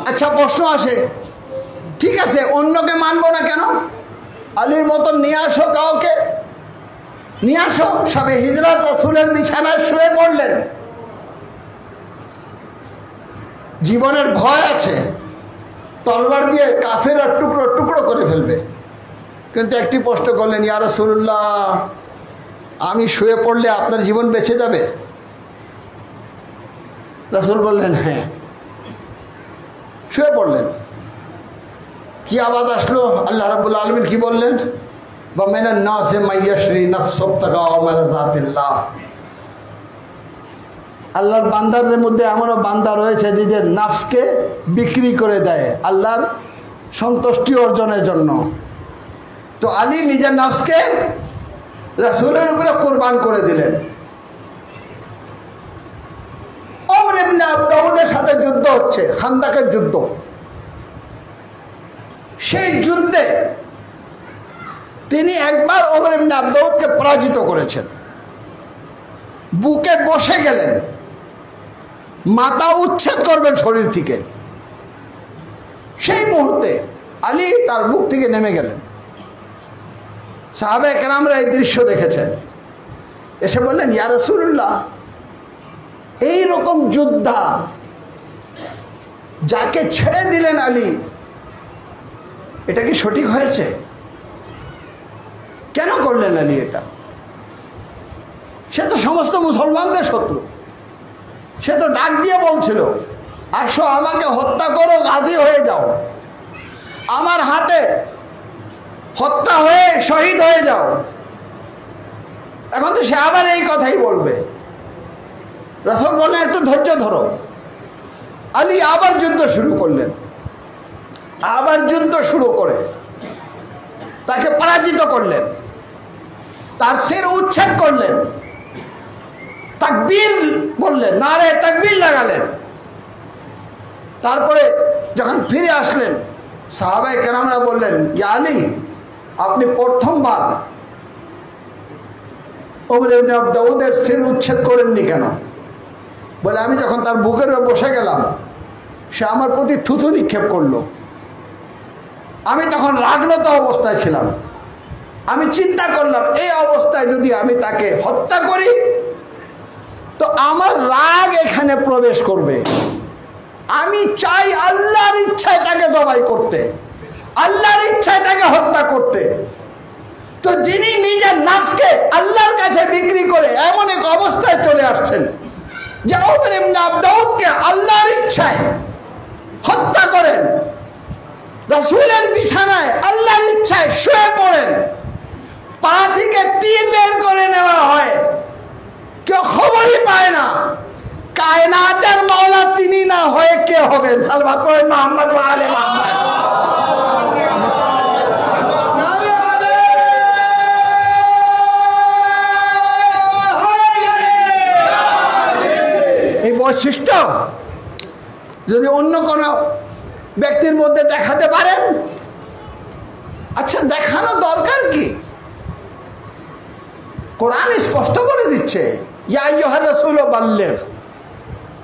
আচ্ছা প্রশ্ন আসে, ঠিক আছে অন্যকে মানবো না কেন? আলীর মতন নিয়ে আসো, কাউকে নিয়ে আসো। সবে হিজরত রাসূলের বিছানায় শুয়ে পড়লেন, জীবনের ভয় আছে, তলবার দিয়ে কাফেররা টুকরো টুকরো করে ফেলবে, কিন্তু একটি প্রশ্ন করলেন, ইয়া রাসূলুল্লাহ আমি শুয়ে পড়লে আপনার জীবন বেঁচে যাবে? রাসূল বললেন হ্যাঁ। শুয়ে পড়লেন, কি আওয়াজ আসলো? আল্লাহ রাব্বুল আলামিন কি বললেন? ওয়া মিনান নাসি মান ইয়াশরি নাফসাহু ইবতিগাআ মারযাতিল্লাহ। আল্লাহর বান্দাদের মধ্যে এমনও বান্দা রয়েছে যে নফসকে বিক্রি করে দেয় আল্লাহর সন্তুষ্টি অর্জনের জন্য। তো আলী নিজের নফসকে রাসূলের উপরে কুরবান করে দিলেন। ওমর ইবনে আবদউদের সাথে যুদ্ধ হচ্ছে, খান্দাকের যুদ্ধ। সেই যুদ্ধে তিনি একবার ওমর ইবনে আবদউদকে পরাজিত করেছেন। বুকে বসে গেলেন, মাথা উচ্ছেদ করবেন শরীর থেকে। সেই মুহূর্তে আলী তার বুক থেকে নেমে গেলেন। সাহাবায়ে কেরামরা এই দৃশ্য দেখেছেন, এসে বললেন ইয়া রাসূলুল্লাহ এইরকম যোদ্ধা যাকে ছেড়ে দিলেন আলী, এটা কি সঠিক হয়েছে? কেন করলেন আলী এটা? সে তো সমস্ত মুসলমানদের শত্রু। সে তো ডাক দিয়ে বলছিল আসো আমাকে হত্যা করো, গাজী হয়ে যাও, আমার হাতে হত্যা হয়ে শহীদ হয়ে যাও। এখন তো সে আবার এই কথাই বলবে। রাসূল বললেন একটু ধৈর্য ধরো। আলী আবার যুদ্ধ শুরু করলেন, আবার যুদ্ধ শুরু করে তাকে পরাজিত করলেন, তার শির উচ্ছেদ করলেন, তাকবীর বললেন, নারে তাকবীর লাগালেন। তারপরে যখন ফিরে আসলেন সাহাবায়ে কেরামরা বললেন ইয়া আলী আপনি প্রথমবার ওমর ইবনে আবদউদের শির উচ্ছেদ করেননি কেন? বলে আমি যখন তার বুকের উপর বসে গেলাম সে আমার প্রতি থুথু নিক্ষেপ করলো। আমি তখন রাগনত অবস্থায় ছিলাম। আমি চিন্তা করলাম এই অবস্থায় যদি আমি তাকে হত্যা করি তো আমার রাগ এখানে প্রবেশ করবে। আমি চাই আল্লাহর ইচ্ছায় তাকে জবাই করতে, আল্লাহর ইচ্ছায় তাকে হত্যা করতে। তো যিনি নিজের নফসকে আল্লাহর কাছে বিক্রি করে এমন এক অবস্থায় চলে আসছেন যে ওমর ইবনে আবদউদকে আল্লাহর ইচ্ছায় হত্যা করেন, রাসূলের বিছানায় আল্লাহর ইচ্ছায় শুয়ে পড়েন, পা থেকে তীর বের করে নেওয়া হয়, কেউ খবরই পায় না। কায়নাতের মাওলা তিনি না হয়ে কে হবেন? সালওয়াত পড়েন মুহাম্মদ ওয়া আলে মুহাম্মদ। এই বৈশিষ্ট্য যদি অন্য কোনো ব্যক্তির মধ্যে দেখাতে পারেন, আচ্ছা দেখানো দরকার কি? কোরআন স্পষ্ট করে দিচ্ছে ইয়া আইয়ুহার রাসূল বাল্লিগ,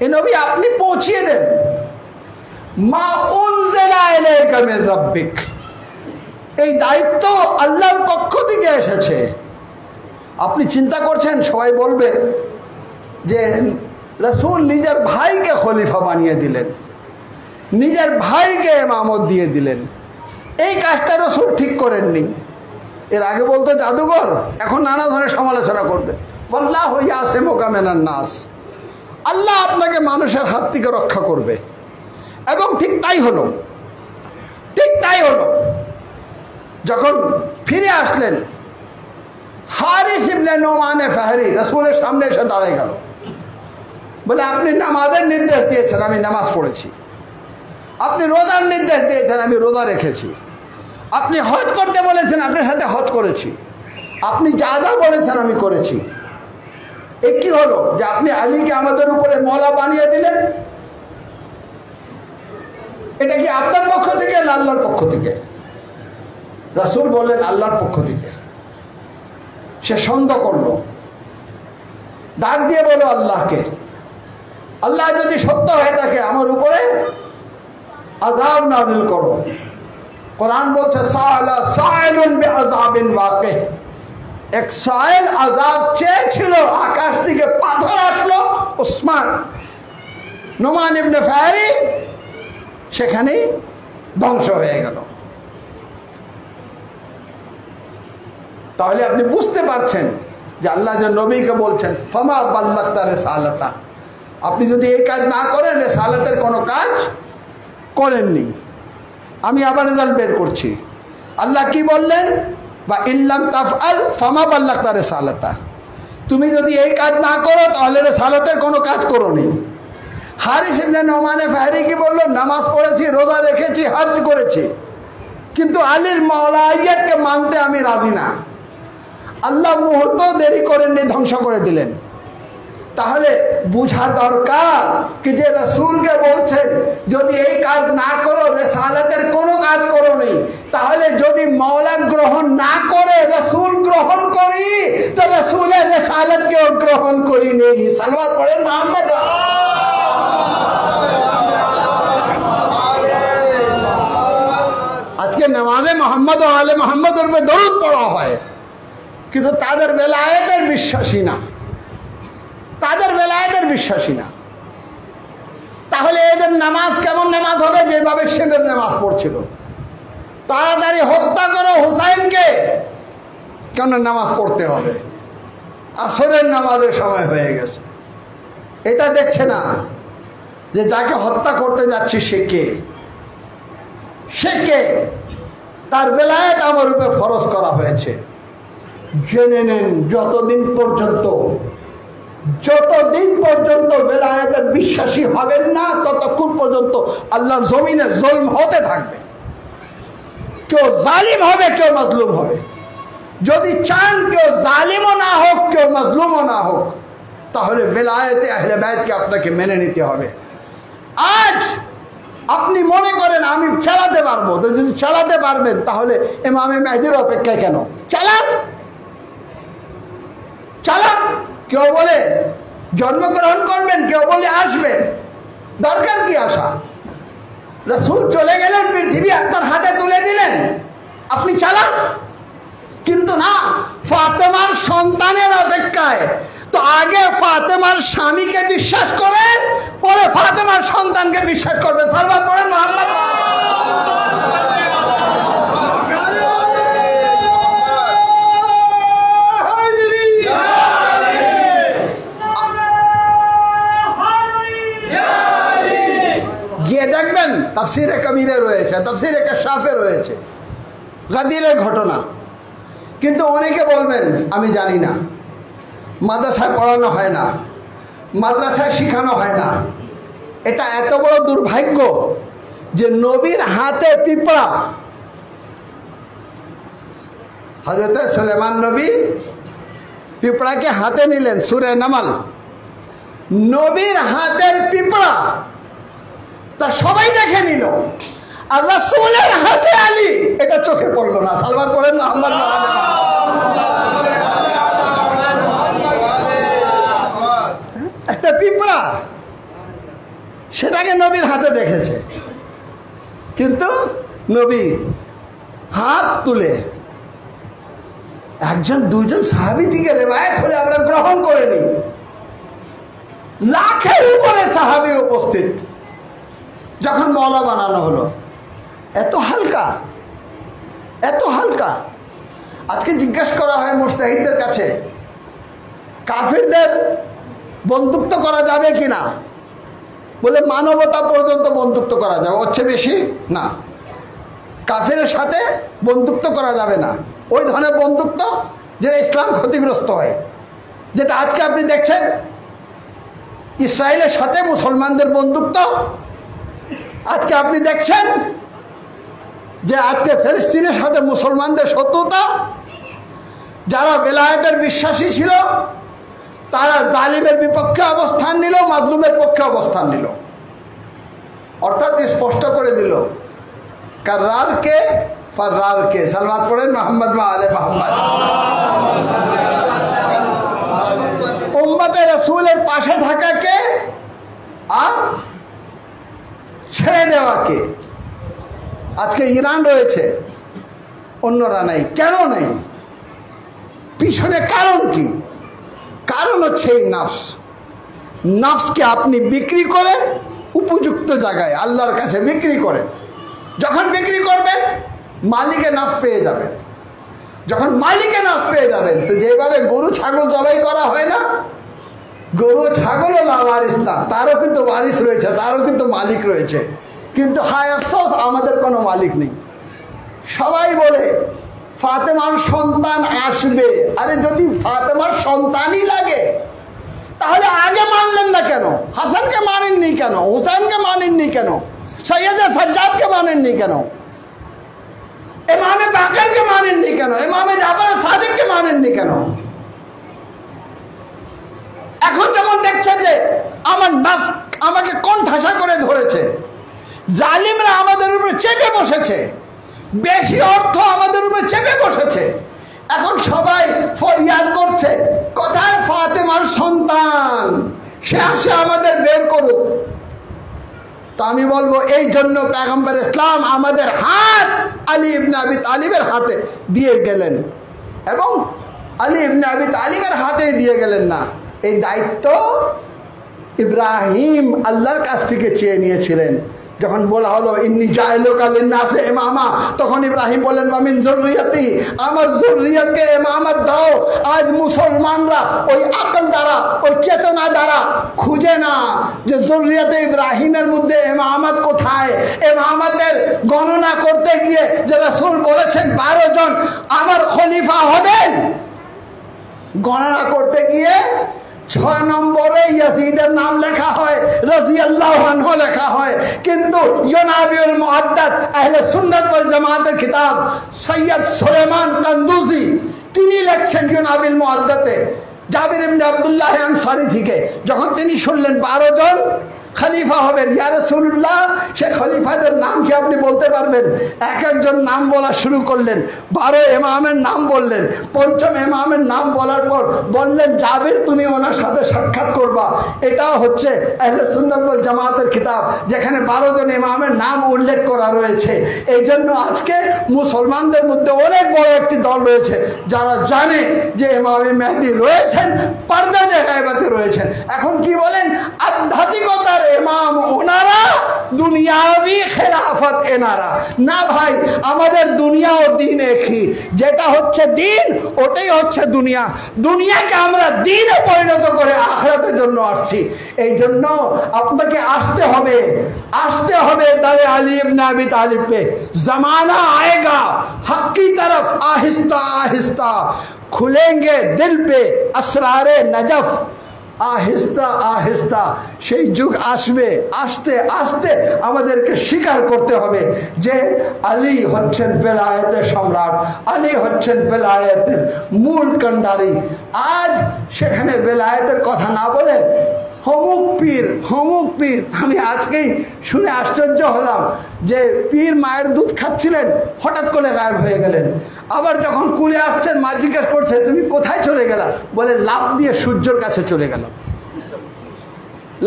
এ নবী আপনি পৌঁছিয়ে দেন মা উনজিলা ইলাইকা মির রাব্বিক। এই দায়িত্ব আল্লাহর পক্ষ থেকে এসেছে। আপনি চিন্তা করছেন সবাই বলবে যে রাসূল নিজের ভাইকে খলিফা বানিয়ে দিলেন, নিজের ভাইকে ইমামত দিয়ে দিলেন। এই কাজটা রাসূল ঠিক করেননি। এর আগে বলতো জাদুঘর, এখন নানা ধরনের সমালোচনা করবে। ওয়াল্লাহু ইয়াসিমুকা মিনান নাস, আল্লাহ আপনাকে মানুষের হাত থেকে রক্ষা করবে। এবং ঠিক তাই হলো, ঠিক তাই হলো। যখন ফিরে আসলেন হারিস ইবনে নোমানে ফাহরি রাসূলের সামনে এসে দাঁড়ায় গেল, বলে আপনি নামাজের নির্দেশ দিয়েছেন, আমি নামাজ পড়েছি। আপনি রোজার নির্দেশ দিয়েছেন, আমি রোজা রেখেছি। আপনি হজ করতে বলেছেন, আপনার সাথে হজ করেছি। আপনি যা যা বলেছেন আমি করেছি। এ কি হলো যে আপনি আলীকে আমাদের উপরে মওলা বানিয়ে দিলেন? এটা কি আপনার পক্ষ থেকে না আল্লাহর পক্ষ থেকে? রাসূল বললেন আল্লাহর পক্ষ থেকে। সে সন্দেহ করলো, ডাক দিয়ে বলো আল্লাহকে, আল্লাহ যদি সত্য হয়ে থাকে আমার উপরে আযাব নাযিল করো। কোরআন বলছে সাআলা সাইলুন বিআযাবিন ওয়াকিহ, এক সাইল আযাব চেয়েছিল, আকাশ থেকে পাথর আসলো, উসমান নোমান ইবনে ফাহরি সেখানেই ধ্বংস হয়ে গেল। তাহলে আপনি বুঝতে পারছেন যে আল্লাহ যে নবীকে বলছেন ফামা বাল্লাগতা রিসালাতা, আপনি যদি এই কাজ না করেন রিসালাতের কোনো কাজ করেননি। আমি আবার রেজাল্ট বের করছি। আল্লাহ কি বললেন? বা ইল্লাম তাফআল ফামা বাল্লাগতা রিসালাতা, তুমি যদি এই কাজ না করো তাহলে রিসালাতের কোনো কাজ করোনি। হারিস ইবনে নোমানে ফাহরি কি বললো? নামাজ পড়েছি, রোজা রেখেছি, হজ করেছি, কিন্তু আলীর মাওলাইয়াতকে মানতে আমি রাজি না। আল্লাহ মুহূর্ত দেরি করেননি, ধ্বংস করে দিলেন। তাহলে বুঝা দরকার কি যে রাসূলকে বলছেন যদি এই কাজ না করো রিসালাতের কোনো কাজ করো নি, তাহলে যদি মাওলা গ্রহণ না করে রাসূল গ্রহণ করি তো রাসূলের রিসালাতকেও গ্রহণ করি নেই। সালাওয়াত পড়েন মুহাম্মদ। আজকে নামাজে মোহাম্মদ ও আলে মোহাম্মদের উপর দরুদ পড়া হয়, কিন্তু তাদের বেলায়েতের বিশ্বাসী না, তাদের বেলায়েতের বিশ্বাসী না। তাহলে এদের নামাজ কেমন নামাজ হবে? যেভাবে সেদের নামাজ পড়ছিল, তাড়াতাড়ি হত্যা করো হুসাইনকে, কেন নামাজ পড়তে হবে? আসরের নামাজের সময় হয়ে গেছে। এটা দেখছে না যে যাকে হত্যা করতে যাচ্ছি সে কে, সে কে, তার বেলায়েত আমার উপরে ফরজ করা হয়েছে। জেনে নেন যতদিন পর্যন্ত বেলায়েতের বিশ্বাসী হবেন না ততক্ষণ পর্যন্ত আল্লাহর জমিনে জুলম হতে থাকবে। কেউ জালিম হবে, কেউ মাজলুম হবে। যদি চান কেউ জালিমও না হোক, কেউ মাজলুমও না হোক, তাহলে বেলায়েতে আহলে বাইতকে আপনাকে মেনে নিতে হবে। আজ আপনি মনে করেন আমি চালাতে পারবো, তো যদি চালাতে পারবেন তাহলে ইমামে মেহদির অপেক্ষায় কেন? চালান, চালান। কেউ বলে জন্মগ্রহণ করবেন, কেউ বলে আসবেন, দরকার কি আসা? রাসূল চলে গেলেন, পৃথিবী আপনার হাতে তুলে দিলেন, আপনি চালান। কিন্তু না, ফাতেমার সন্তানের অপেক্ষায়। তো আগে ফাতেমার স্বামীকে বিশ্বাস করেন, পরে ফাতেমার সন্তানকে বিশ্বাস করবেন। সালাওয়াত পড়েন মুহাম্মদ। গিয়ে দেখবেন তাফসিরে কবিরে রয়েছে, তাফসিরে কাশাফে রয়েছে গাদিরের ঘটনা। কিন্তু অনেকে বলবেন আমি জানি না, মাদ্রাসায় পড়ানো হয় না, মাদ্রাসায় শেখানো হয় না। এটা এত বড় দুর্ভাগ্য যে নবীর হাতে পিঁপড়া, হযরত সুলাইমান নবী পিঁপড়াকে হাতে নিলেন, সূরা নামাল, নবীর হাতের পিঁপড়া, তা সবাই দেখে নিল, আর রাসূলের হাতে আলী, এটা চোখে পড়লো না। সালাওয়াত পড়েন না মুহাম্মদ। একটা পিঁপড়া সেটাকে নবীর হাতে দেখেছে, কিন্তু নবী হাত তুলে একজন দুইজন সাহাবী থেকে রিওয়ায়াত হলে আমরা গ্রহণ করে নিই। লাখের উপরে সাহাবী উপস্থিত, যখন মওলা বানানো হলো, এত হালকা, এত হালকা। আজকে জিজ্ঞাসা করা হয় মুজতাহিদদের কাছে, কাফিরদের বন্ধুত্ব করা যাবে কিনা? বলে মানবতা পর্যন্ত বন্ধুত্ব করা যাবে, হচ্ছে বেশি না। কাফিরের সাথে বন্ধুত্ব করা যাবে না, ওই ধরনের বন্ধুত্ব যেটা ইসলাম ক্ষতিগ্রস্ত হয়, যেটা আজকে আপনি দেখছেন ইসরায়েলের সাথে মুসলমানদের বন্ধুত্ব, আজকে আপনি দেখছেন যে আজকে ফিলিস্তিনের সাথে মুসলমানদের শত্রুতা। যারা বেলায়েতের বিশ্বাসী ছিল তারা জালিমের বিপক্ষে অবস্থান নিল, মাজলুমের পক্ষে অবস্থান নিল। অর্থাৎ স্পষ্ট করে দিল কার্রার কে ফার্রার কে। সালওয়াত পড়েন মোহাম্মদ ওয়া আলে মোহাম্মদ। উম্মতে রাসূলের পাশে থাকাকে আর ছেড়ে দেওয়াকে। আজকে ইরান রয়েছে, অন্যরা নাই। কেন নেই? পিছনে কারণ কি? কারণ হচ্ছে এই নাফস। নাফসকে আপনি বিক্রি করেন উপযুক্ত জায়গায়, আল্লাহর কাছে বিক্রি করেন। যখন বিক্রি করবেন মালিকে নাফস পেয়ে যাবেন। যখন মালিকে নাফস পেয়ে যাবেন, তো যেভাবে গরু ছাগল জবাই করা হয় না, গরু ছাগলও লাওয়ারিস না, তারও কিন্তু ওয়ারিস রয়েছে, তারও কিন্তু মালিক রয়েছে। কিন্তু হায় আফসোস, আমাদের কোনো মালিক নেই। সবাই বলে ফাতেমার সন্তান আসবে। আরে যদি ফাতেমার সন্তানই লাগে তাহলে আগে মানলেন না কেন? হাসানকে মানেননি কেন? হুসাইনকে মানেননি কেন? সৈয়দে সাজ্জাদকে মানেননি কেন? ইমামে বাকরকে মানেননি কেন? ইমামে জাফর সাদিককে মানেননি কেন? এখন যখন দেখছে যে আমার নাস আমাকে কোন ঠাসা করে ধরেছে, জালিমরা আমাদের উপরে চেপে বসেছে, বেশি অর্থ আমাদের উপরে চেপে বসেছে, এখন সবাই ফরিয়াদ করছে কোথায় ফাতেমার সন্তান, সে আসে আমাদের বের করুক। তো আমি বলবো এই জন্য পয়গম্বর ইসলাম আমাদের হাত আলী ইবনে আবি তালিবের হাতে দিয়ে গেলেন, এবং আলী ইবনে আবি তালিবের হাতে দিয়ে গেলেন না, এই দায়িত্ব ইব্রাহিম আল্লাহর কাছ থেকে চেয়ে নিয়েছিলেন। যখন বলা হলো ইন্নী জাইলুকা লিন্নাসি ইমামা, তখন ইব্রাহিম বলেন ওয়া মিন যুররিয়াতি, আমার যুররিয়াতকে ইমামত দাও। আজ মুসলমানরা ওই আকল দ্বারা, ওই চেতনা দ্বারা খুঁজে না যে যুররিয়াতে ইব্রাহিমের মধ্যে ইমামত কোথায়। ইমামতের গণনা করতে গিয়ে যে রাসূল বলেছেন 12 জন আমার খলিফা হবেন, গণনা করতে গিয়ে 6 নম্বরে ইয়াজিদের নাম লেখা হয়, রাদিয়াল্লাহু আনহু লেখা হয়। কিন্তু ইউনাবিউল মুআদ্দাদ আহলে সুন্নাত ওয়াল জামাতের কিতাব সৈয়দ সুলাইমান কান্দুজি তিনি লিখছেন ইউনাবিউল মুআদ্দাদে জাবির ইবনে আব্দুল্লাহ আনসারী থেকে, যখন তিনি শুনলেন 12 জন খলিফা হবেন, ইয়া রাসূলুল্লাহ সে খলিফাদের নাম কি আপনি বলতে পারবেন? এক একজন নাম বলা শুরু করলেন, 12 ইমামের নাম বললেন। 5ম ইমামের নাম বলার পর বললেন জাবির তুমি ওনার সাথে সাক্ষাৎ করবা। এটাও হচ্ছে আহলে সুন্নাত ওয়াল জামাতের কিতাব, যেখানে 12 জন ইমামের নাম উল্লেখ করা রয়েছে। এই জন্য আজকে মুসলমানদের মধ্যে অনেক বড় একটি দল রয়েছে যারা জানে যে ইমামে মেহেদী রয়েছেন, পর্দায়ে গায়বাতে রয়েছেন। এখন কি বলেন? আধ্যাত্মিকতার ইমাম ওনারা, দুনিয়াবি খেলাফত এনারা। না ভাই, আমাদের দুনিয়া ও দিন একই। যেটা হচ্ছে দিন ওটাই হচ্ছে দুনিয়া। দুনিয়াকে আমরা দিনে পরিণত করে আখিরাতের জন্য আসছি। এই জন্য আপনাকে আসতে হবে, আসতে হবে দারে আলী ইবনে আবি তালিব पे। जमाना आएगा हक की तरफ आहिस्ता आहिस्ता खुलेंगे दिल पे असरारे नजफ। আহিস্তা আহিস্তা সেই যুগ আসবে। আস্তে আস্তে আমাদেরকে স্বীকার করতে হবে যে আলী হচ্ছেন বেলায়েতের সম্রাট, আলী হচ্ছেন বেলায়েতের মূল কান্ডারি। আজ সেখানে বেলায়েতের কথা না বলে হমুক পীর, হমুক পীর। আমি আজকেই শুনে আশ্চর্য হলাম যে পীর মায়ের দুধ খাচ্ছিলেন, হঠাৎ করে গায়েব হয়ে গেলেন। আবার যখন কুলে আসছেন মা জিজ্ঞেস করছে তুমি কোথায় চলে গেলা? বলে লাফ দিয়ে সূর্যের কাছে চলে গেল,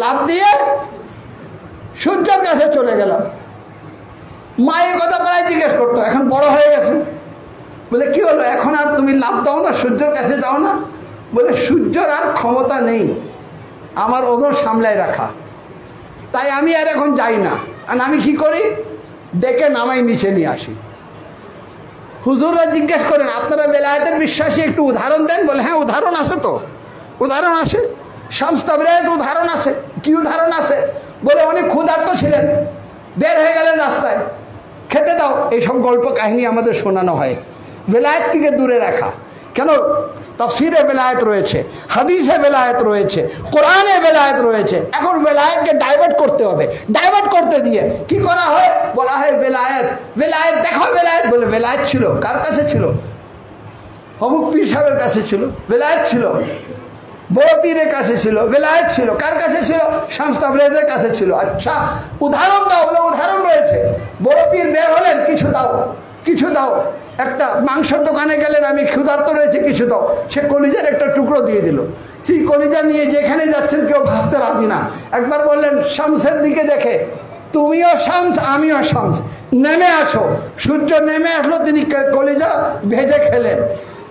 লাফ দিয়ে সূর্যের কাছে চলে গেলাম। মা এই কথা প্রায় জিজ্ঞেস করতো, এখন বড় হয়ে গেছে। বলে কি হলো, এখন আর তুমি লাফ দাও না, সূর্যের কাছে যাও না? বলে সূর্যের আর ক্ষমতা নেই আমার ওজন সামলায় রাখা, তাই আমি আর এখন যাই না। আর আমি কি করি, ডেকে নামাই নিচে নিয়ে আসি। হুজুররা জিজ্ঞেস করেন আপনারা বেলায়েতের বিশ্বাসী, একটু উদাহরণ দেন। বলে হ্যাঁ উদাহরণ আছে, তো উদাহরণ আছে, শামস তাবরিজীর উদাহরণ আছে। কি উদাহরণ আছে? বলে অনেক ক্ষুধার্ত ছিলেন, বের হয়ে গেলেন রাস্তায়, খেতে দাও। এইসব গল্প কাহিনী আমাদের শোনানো হয়, বেলায়েত থেকে দূরে রাখা। কেন? তাফসীরে বেলায়েত রয়েছে, হাদিসে বেলায়েত রয়েছে, কোরআনে বেলায়েত রয়েছে। এখন বেলায়েতকে ডাইভার্ট করতে হবে। ডাইভার্ট করতে দিয়ে কি করা হয়? বলা হয় বেলায়েত, বেলায়েত দেখো বেলায়েত। বলে বেলায়েত ছিল কার কাছে ছিল? অমুক পীর সাহেবের কাছে ছিল, বেলায়েত ছিল। বড় পীরের কাছে ছিল, বেলায়েত ছিল। কার কাছে ছিল? শামস তাবরেজের কাছে ছিল। আচ্ছা উদাহরণ দাও। বলে উদাহরণ রয়েছে। বড় পীর বের হলেন, কিছু দাও, কিছু দাও। একটা মাংসের দোকানে গেলেন, আমি ক্ষুধার্ত রয়েছে, কিছু দাও। সে কলিজার একটা টুকরো দিয়ে দিল। ঠিক কলিজা নিয়ে যেখানে যাচ্ছেন কেউ ভাসতে রাজি না। একবার বললেন শামসের দিকে দেখে, তুমিও শামস আমিও শামস, নেমে আসো। সূর্য নেমে আসলো, তিনি কলিজা ভেজে খেলেন।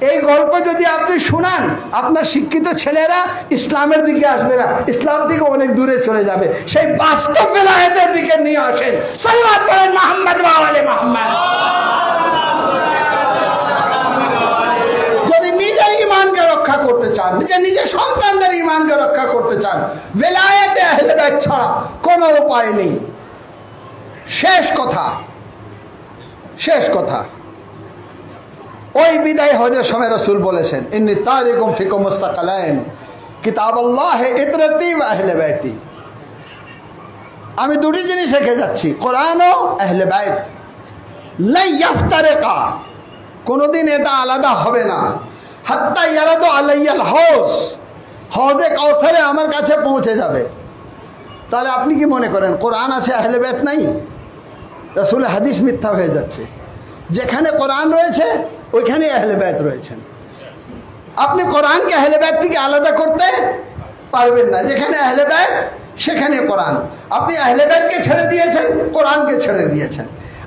এই গল্প যদি আপনি শোনান, আপনার শিক্ষিত ছেলেরা ইসলামের দিকে আসবে না, ইসলাম থেকে অনেক দূরে চলে যাবে। সেই বাস্তব বেলায়েতের দিকে নিয়ে আসেন। সাল্লাল্লাহু আলাইহি মুহাম্মদ ওয়া আলি মুহাম্মদ। যদি নিজের ঈমানকে রক্ষা করতে চান, নিজের সন্তানদের ঈমানকে রক্ষা করতে চান, বেলায়েতে আহলে বাইত ছাড়া কোনো উপায় নেই। শেষ কথা, শেষ কথা। ওই বিদায় হজের সময় রাসূল বলেছেন, ইন্নী তারিকুম ফিকুম মুস্তাকালাইন কিতাবাল্লাহ ইতরাতি ওয়া আহলে বাইতি। আমি দুটি জিনিস রেখে যাচ্ছি, কোরআন ও আহলে বাইত। লা ইফতারিকা, কোনোদিন এটা আলাদা হবে না। হাত্তা ইয়ারাদু আলাইয়াল হাউজ, হজে কাউসারে আমার কাছে পৌঁছে যাবে। তাহলে আপনি কি মনে করেন কোরআন আছে আহলে বাইত নাই? রাসূলের হাদিস মিথ্যা হয়ে যাচ্ছে। যেখানে কোরআন রয়েছে ওইখানে আহলে বাইত রয়েছেন। আপনি কোরআনকে আহলে বাইত থেকে আলাদা করতে পারবেন না। যেখানে আহলে বাইত সেখানে কোরআন। আপনি আহলে বাইতকে ছেড়ে দিয়েছেন, কোরআনকে ছেড়ে দিয়েছেন।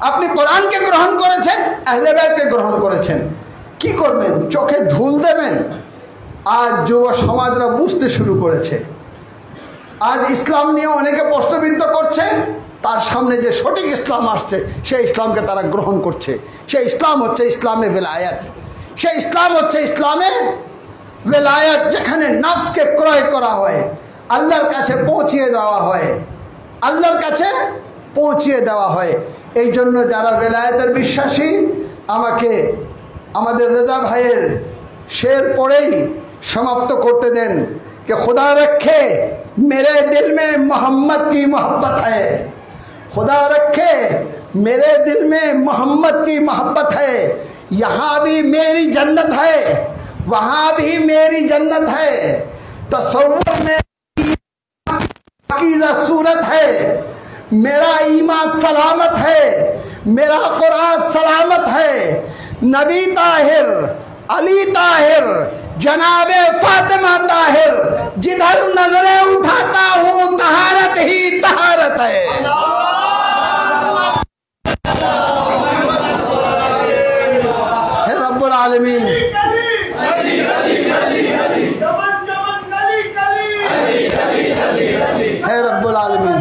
আপনি কোরআনকে গ্রহণ করেছেন, আহলে বাইতকে গ্রহণ করেছেন। কি করবেন? চোখে ধুল দেবেন? আজ যুব সমাজরা বুঝতে শুরু করেছে। আজ ইসলাম নিয়ে অনেকে প্রশ্নবিদ্ধ করছে। তার সামনে যে সঠিক ইসলাম আসছে সেই ইসলামকে তারা গ্রহণ করছে। সেই ইসলাম হচ্ছে ইসলামে বেলায়েত। সেই ইসলাম হচ্ছে ইসলামে বেলায়েত, যেখানে নফসকে ক্রয় করা হয়, আল্লাহর কাছে পৌঁছিয়ে দেওয়া হয়, আল্লাহর কাছে পৌঁছিয়ে দেওয়া হয়। এই জন্য যারা বেলায়েতের বিশ্বাসী, আমাকে আমাদের রেজা ভাইয়ের শের পড়েই समाप्त करते दें कि खुदा रखे मेरे दिल में मोहम्मद की मोहब्बत है, खुदा रखे मेरे दिल में मोहम्मद की मोहब्बत है। यहाँ भी मेरी जन्नत है, वहाँ भी मेरी जन्नत है। तसव्वुर में पाकीज़ा सूरत है, मेरा ईमान सलामत है, मेरा कुरान सलामत है। नबी ताहिर, अली ताहिर, जनाबे फातिमा ताहिर, जिधर नजरें उठाता हूँ तहारत ही तहारत है। हे रब्बुल आलमीन, हे रब्बुल आलमीन,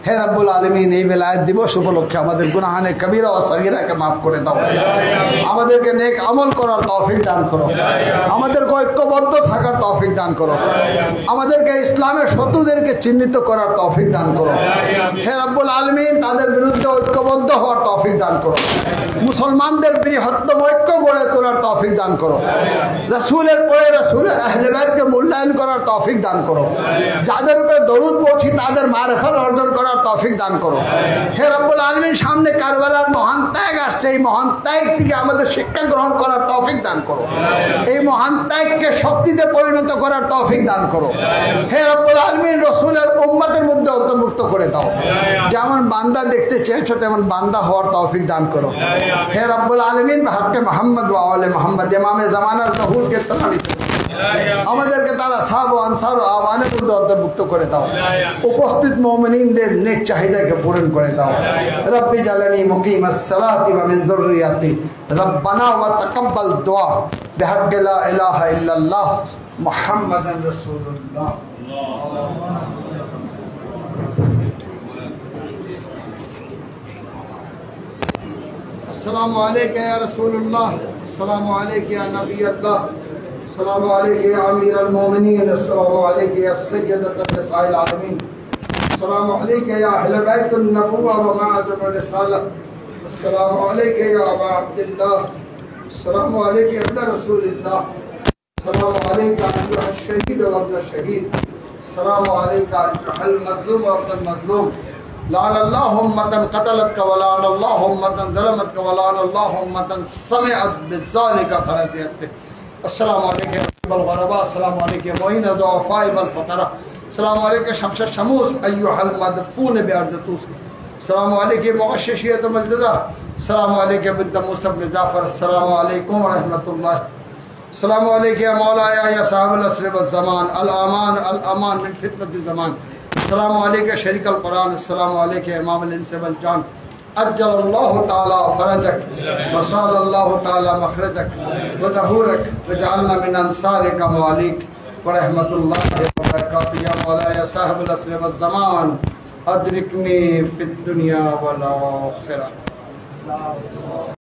हे रब्बुल आलमीन, এই বেলায়েত দিবস উপলক্ষে আমাদের গুনাহানে কবিরা ও সগীরাকে মাফ করে দাও, আমাদেরকে নেক আমল করার তৌফিক দান করো, আমাদেরকে ঐক্যবদ্ধ থাকার তৌফিক দান করো, আমাদেরকে ইসলামের শত্রুদেরকে চিহ্নিত করার তৌফিক দান করো। হে রব্বুল আলমিন, তাদের বিরুদ্ধে ঐক্যবদ্ধ হওয়ার তৌফিক দান করো, মুসলমানদের বৃহত্তম ঐক্য গড়ে তোলার তৌফিক দান করো, রাসূলের পরে রাসূলের আহলে বাইতকে মূল্যায়ন করার তৌফিক দান করো, যাদের উপরে দরুদ পড়ছি তাদের মারিফত অর্জন করার তৌফিক দান করো। হে রব্বুল আলমিন, সামনে কারবালার মহান ত্যাগ আসছে, এই মহান ত্যাগ থেকে আমাদের শিক্ষা গ্রহণ করার তৌফিক দান করো, এই মহান ত্যাগকে শক্তিতে পরিণত করার তৌফিক দান করো। হে রব্বুল আলমিন, রাসূলের উম্মতের মধ্যে অন্তর্ভুক্ত করে দাও, যেমন বান্দা দেখতে চেয়েছো তেমন বান্দা হওয়ার তৌফিক দান করো। হে রব্বুল আলমিন, হক্কে মোহাম্মদ ওয়া আলে মোহাম্মদ, ইমামে জামানার জহুরকে তাড়িত আমাদেরকে তারা সাহাব ও আনসার ও আওয়ানের মধ্যে অন্তর্ভুক্ত করে দাও, উপস্থিত মুমিনদের নেক চাহিদাকে পূরণ করে দাও। রব্বি জালানি মুকিমাস সালাতি ওয়া মিন যুররিয়াতি, রব্বানা ওয়া তাকাব্বাল দুআ বিহাক্কি লা ইলাহা ইল্লাল্লাহ মুহাম্মাদুর রাসূলুল্লাহ। अस्सलामु अलैका या रसूलुल्लाह, अस्सलामु अलैका या नबी अल्लाह, अस्सलामु अलैका या अमीर अल-मोमिनीन, अस्सलामु अलैका या सय्यदतुन निसाइल आलमीन, अस्सलामु अलैका या अहले बैतुन नबुव्वा व माअदुन रिसाला, अस्सलामु अलैका या अबा अब्दुल्लाह अस्सलामु अलैका या रसूलल्लाह, अस्सलामु अलैका अय्युहा शहीद व अब्ना शहीद, अस्सलामु अलैका अय्युहल मज़लूम व अब्ना मज़लूम, लानल्लाहु उम्मतन क़तलतक व लानल्लाहु उम्मतन ज़लमतक व लानल्लाहु उम्मतन समिअत बिज़ालिका फ़रज़ियत। अस्सलामु अलैका अल ग़रबा, अस्सलामु अलैका मुईन ज़ुअफ़ा वल फ़क़रा, अस्सलामु अलैका शम्स शमूस अय्युहल मदफ़ून बिअर्ज़तूस, अस्सलामु अलैका मुग़श्शिशियत मजदा, अस्सलामु अलैका बिन्त मूसा इब्न जाफ़र, अस्सलामु अलैकुम व रहमतुल्लाह, अस्सलामु अलैका या मौलाया या साहिबल असर व ज़मान, अल अमान मिन फ़ितनति ज़मान, अस्सलामु अलैका शरीकल कुरान, अस्सलामु अलैका इमामुल इंस वल जान, अज्जलल्लाहु ताला फरजक व सल्लल्लाहु ताला मखरजक व ज़हूरक व जअलना मिन अंसारिक मवालिक व रहमतुल्लाहि व बरकातुहू या मौलाया साहिबल असर व ज़मान, अदरिकनी फ़िद दुनिया वल आखिरह।